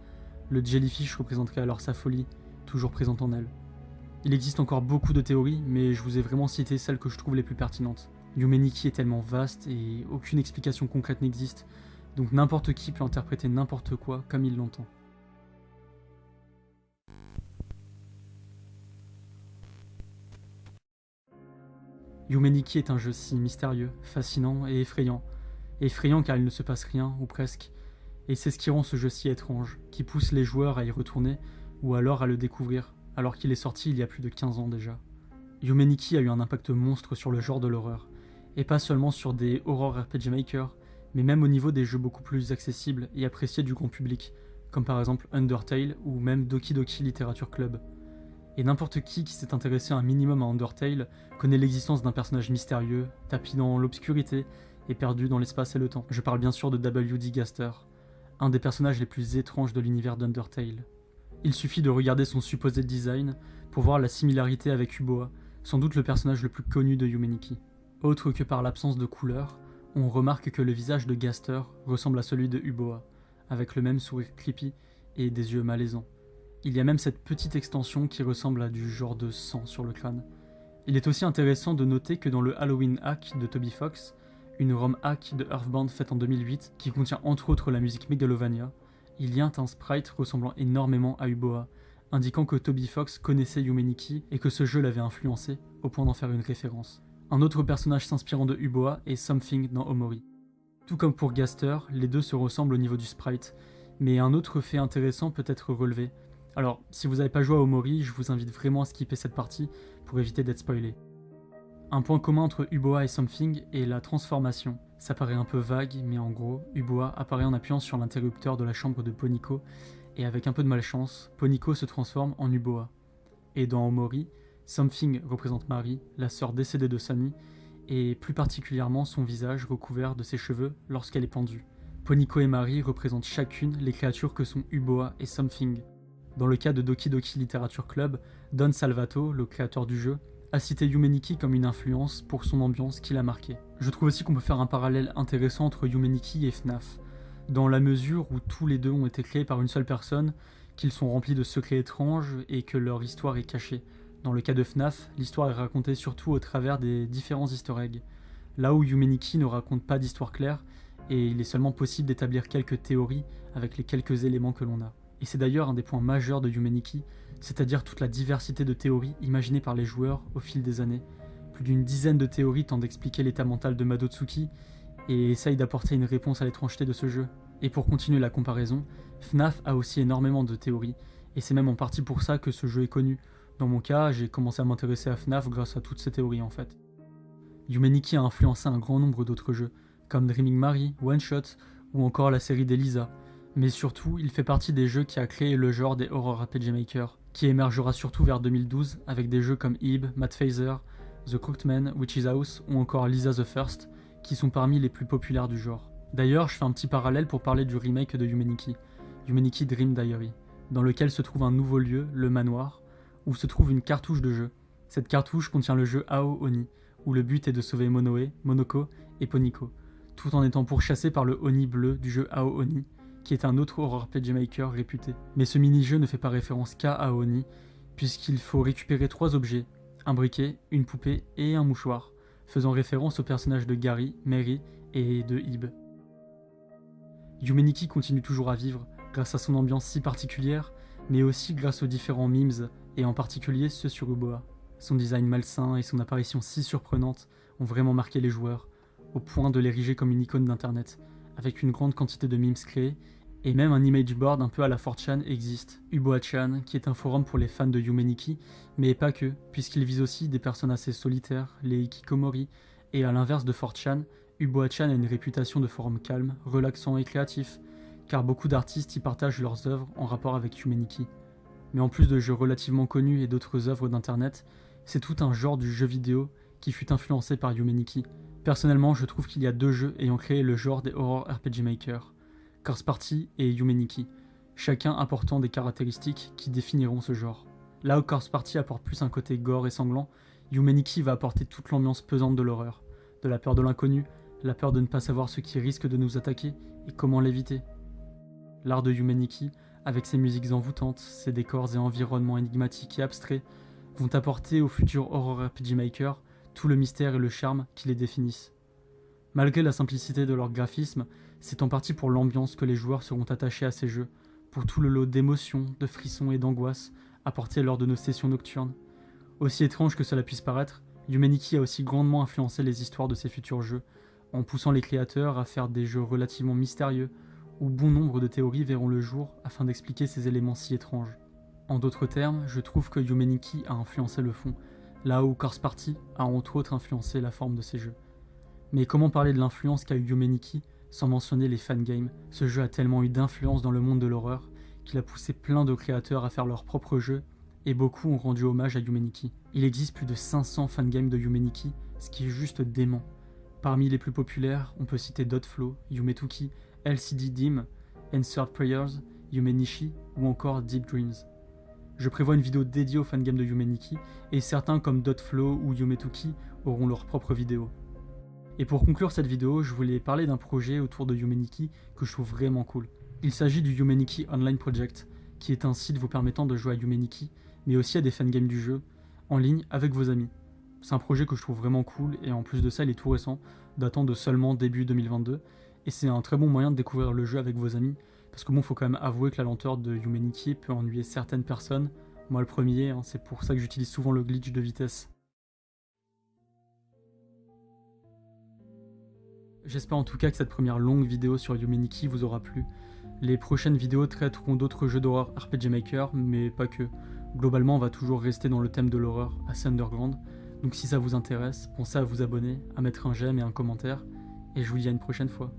Le jellyfish représenterait alors sa folie, toujours présente en elle. Il existe encore beaucoup de théories, mais je vous ai vraiment cité celles que je trouve les plus pertinentes. Yume Nikki est tellement vaste et aucune explication concrète n'existe, donc n'importe qui peut interpréter n'importe quoi comme il l'entend. Yumeniki est un jeu si mystérieux, fascinant et effrayant. Effrayant car il ne se passe rien, ou presque, et c'est ce qui rend ce jeu si étrange, qui pousse les joueurs à y retourner, ou alors à le découvrir, alors qu'il est sorti il y a plus de 15 ans déjà. Yumeniki a eu un impact monstre sur le genre de l'horreur, et pas seulement sur des horror RPG Maker, mais même au niveau des jeux beaucoup plus accessibles et appréciés du grand public, comme par exemple Undertale ou même Doki Doki Literature Club. Et n'importe qui s'est intéressé un minimum à Undertale connaît l'existence d'un personnage mystérieux, tapis dans l'obscurité et perdu dans l'espace et le temps. Je parle bien sûr de W.D. Gaster, un des personnages les plus étranges de l'univers d'Undertale. Il suffit de regarder son supposé design pour voir la similarité avec Uboa, sans doute le personnage le plus connu de Yumeniki. Autre que par l'absence de couleur, on remarque que le visage de Gaster ressemble à celui de Uboa, avec le même sourire creepy et des yeux malaisants. Il y a même cette petite extension qui ressemble à du genre de sang sur le crâne. Il est aussi intéressant de noter que dans le Halloween Hack de Toby Fox, une ROM hack de Earthbound faite en 2008 qui contient entre autres la musique Megalovania, il y a un sprite ressemblant énormément à Uboa, indiquant que Toby Fox connaissait Yumeniki et que ce jeu l'avait influencé au point d'en faire une référence. Un autre personnage s'inspirant de Uboa est Something dans Omori. Tout comme pour Gaster, les deux se ressemblent au niveau du sprite, mais un autre fait intéressant peut être relevé. Alors, si vous n'avez pas joué à Omori, je vous invite vraiment à skipper cette partie pour éviter d'être spoilé. Un point commun entre Uboa et Something est la transformation. Ça paraît un peu vague, mais en gros, Uboa apparaît en appuyant sur l'interrupteur de la chambre de Poniko, et avec un peu de malchance, Poniko se transforme en Uboa. Et dans Omori, Something représente Mari, la sœur décédée de Sunny, et plus particulièrement son visage recouvert de ses cheveux lorsqu'elle est pendue. Poniko et Mari représentent chacune les créatures que sont Uboa et Something. Dans le cas de Doki Doki Literature Club, Don Salvato, le créateur du jeu, a cité Yumeniki comme une influence pour son ambiance qui l'a marqué. Je trouve aussi qu'on peut faire un parallèle intéressant entre Yumeniki et FNAF, dans la mesure où tous les deux ont été créés par une seule personne, qu'ils sont remplis de secrets étranges et que leur histoire est cachée. Dans le cas de FNAF, l'histoire est racontée surtout au travers des différents easter eggs, là où Yumeniki ne raconte pas d'histoire claire et il est seulement possible d'établir quelques théories avec les quelques éléments que l'on a. Et c'est d'ailleurs un des points majeurs de Yumeniki, c'est-à-dire toute la diversité de théories imaginées par les joueurs au fil des années. Plus d'une dizaine de théories tentent d'expliquer l'état mental de Madotsuki et essayent d'apporter une réponse à l'étrangeté de ce jeu. Et pour continuer la comparaison, FNAF a aussi énormément de théories, et c'est même en partie pour ça que ce jeu est connu. Dans mon cas, j'ai commencé à m'intéresser à FNAF grâce à toutes ces théories en fait. Yumeniki a influencé un grand nombre d'autres jeux, comme Dreaming Mary, One Shot, ou encore la série d'Elisa. Mais surtout, il fait partie des jeux qui a créé le genre des Horror RPG Maker, qui émergera surtout vers 2012 avec des jeux comme Ib, Matt Phaser, The Crooked Man, Witch's House ou encore Lisa the First, qui sont parmi les plus populaires du genre. D'ailleurs, je fais un petit parallèle pour parler du remake de Yumeniki, Yumeniki Dream Diary, dans lequel se trouve un nouveau lieu, le manoir, où se trouve une cartouche de jeu. Cette cartouche contient le jeu Ao Oni, où le but est de sauver Monoe, Monoko et Poniko, tout en étant pourchassé par le Oni bleu du jeu Ao Oni, qui est un autre horror RPG Maker réputé. Mais ce mini-jeu ne fait pas référence qu'à Ao Oni, puisqu'il faut récupérer 3 objets, un briquet, une poupée et un mouchoir, faisant référence aux personnages de Gary, Mary et de Ib. Yumeniki continue toujours à vivre, grâce à son ambiance si particulière, mais aussi grâce aux différents memes, et en particulier ceux sur Uboa. Son design malsain et son apparition si surprenante ont vraiment marqué les joueurs, au point de l'ériger comme une icône d'internet, avec une grande quantité de memes créés, et même un image board un peu à la 4chan existe, Uboa-chan, qui est un forum pour les fans de Yumeniki, mais pas que, puisqu'il vise aussi des personnes assez solitaires, les hikikomori, et à l'inverse de 4chan, Uboa-chan a une réputation de forum calme, relaxant et créatif, car beaucoup d'artistes y partagent leurs œuvres en rapport avec Yumeniki. Mais en plus de jeux relativement connus et d'autres œuvres d'internet, c'est tout un genre du jeu vidéo qui fut influencé par Yumeniki. Personnellement, je trouve qu'il y a 2 jeux ayant créé le genre des Horror RPG Maker, Curse Party et Yumeniki, chacun apportant des caractéristiques qui définiront ce genre. Là où Curse Party apporte plus un côté gore et sanglant, Yumeniki va apporter toute l'ambiance pesante de l'horreur, de la peur de l'inconnu, la peur de ne pas savoir ce qui risque de nous attaquer et comment l'éviter. L'art de Yumeniki, avec ses musiques envoûtantes, ses décors et environnements énigmatiques et abstraits, vont apporter au futur Horror RPG Maker tout le mystère et le charme qui les définissent. Malgré la simplicité de leur graphisme, c'est en partie pour l'ambiance que les joueurs seront attachés à ces jeux, pour tout le lot d'émotions, de frissons et d'angoisses apportés lors de nos sessions nocturnes. Aussi étrange que cela puisse paraître, Yumeniki a aussi grandement influencé les histoires de ses futurs jeux, en poussant les créateurs à faire des jeux relativement mystérieux, où bon nombre de théories verront le jour afin d'expliquer ces éléments si étranges. En d'autres termes, je trouve que Yumeniki a influencé le fond, là où Corpse Party a entre autres influencé la forme de ses jeux. Mais comment parler de l'influence qu'a eu Yumeniki sans mentionner les fangames? Ce jeu a tellement eu d'influence dans le monde de l'horreur qu'il a poussé plein de créateurs à faire leurs propres jeux, et beaucoup ont rendu hommage à Yumeniki. Il existe plus de 500 fangames de Yumeniki, ce qui est juste dément. Parmi les plus populaires, on peut citer Dotflow, Yumetuki, LCD Dim, Answered Prayers, Yumenishi ou encore Deep Dreams. Je prévois une vidéo dédiée aux fangames de Yumeniki, et certains comme Dotflow ou Yumetuki auront leur propre vidéo. Et pour conclure cette vidéo, je voulais parler d'un projet autour de Yumeniki que je trouve vraiment cool. Il s'agit du Yumeniki Online Project, qui est un site vous permettant de jouer à Yumeniki, mais aussi à des fangames du jeu, en ligne avec vos amis. C'est un projet que je trouve vraiment cool, et en plus de ça, il est tout récent, datant de seulement début 2022, et c'est un très bon moyen de découvrir le jeu avec vos amis, parce que bon, faut quand même avouer que la lenteur de Yumeniki peut ennuyer certaines personnes, moi le premier, hein, c'est pour ça que j'utilise souvent le glitch de vitesse. J'espère en tout cas que cette première longue vidéo sur Yumeniki vous aura plu. Les prochaines vidéos traiteront d'autres jeux d'horreur RPG Maker, mais pas que. Globalement, on va toujours rester dans le thème de l'horreur assez underground, donc si ça vous intéresse, pensez à vous abonner, à mettre un j'aime et un commentaire, et je vous dis à une prochaine fois.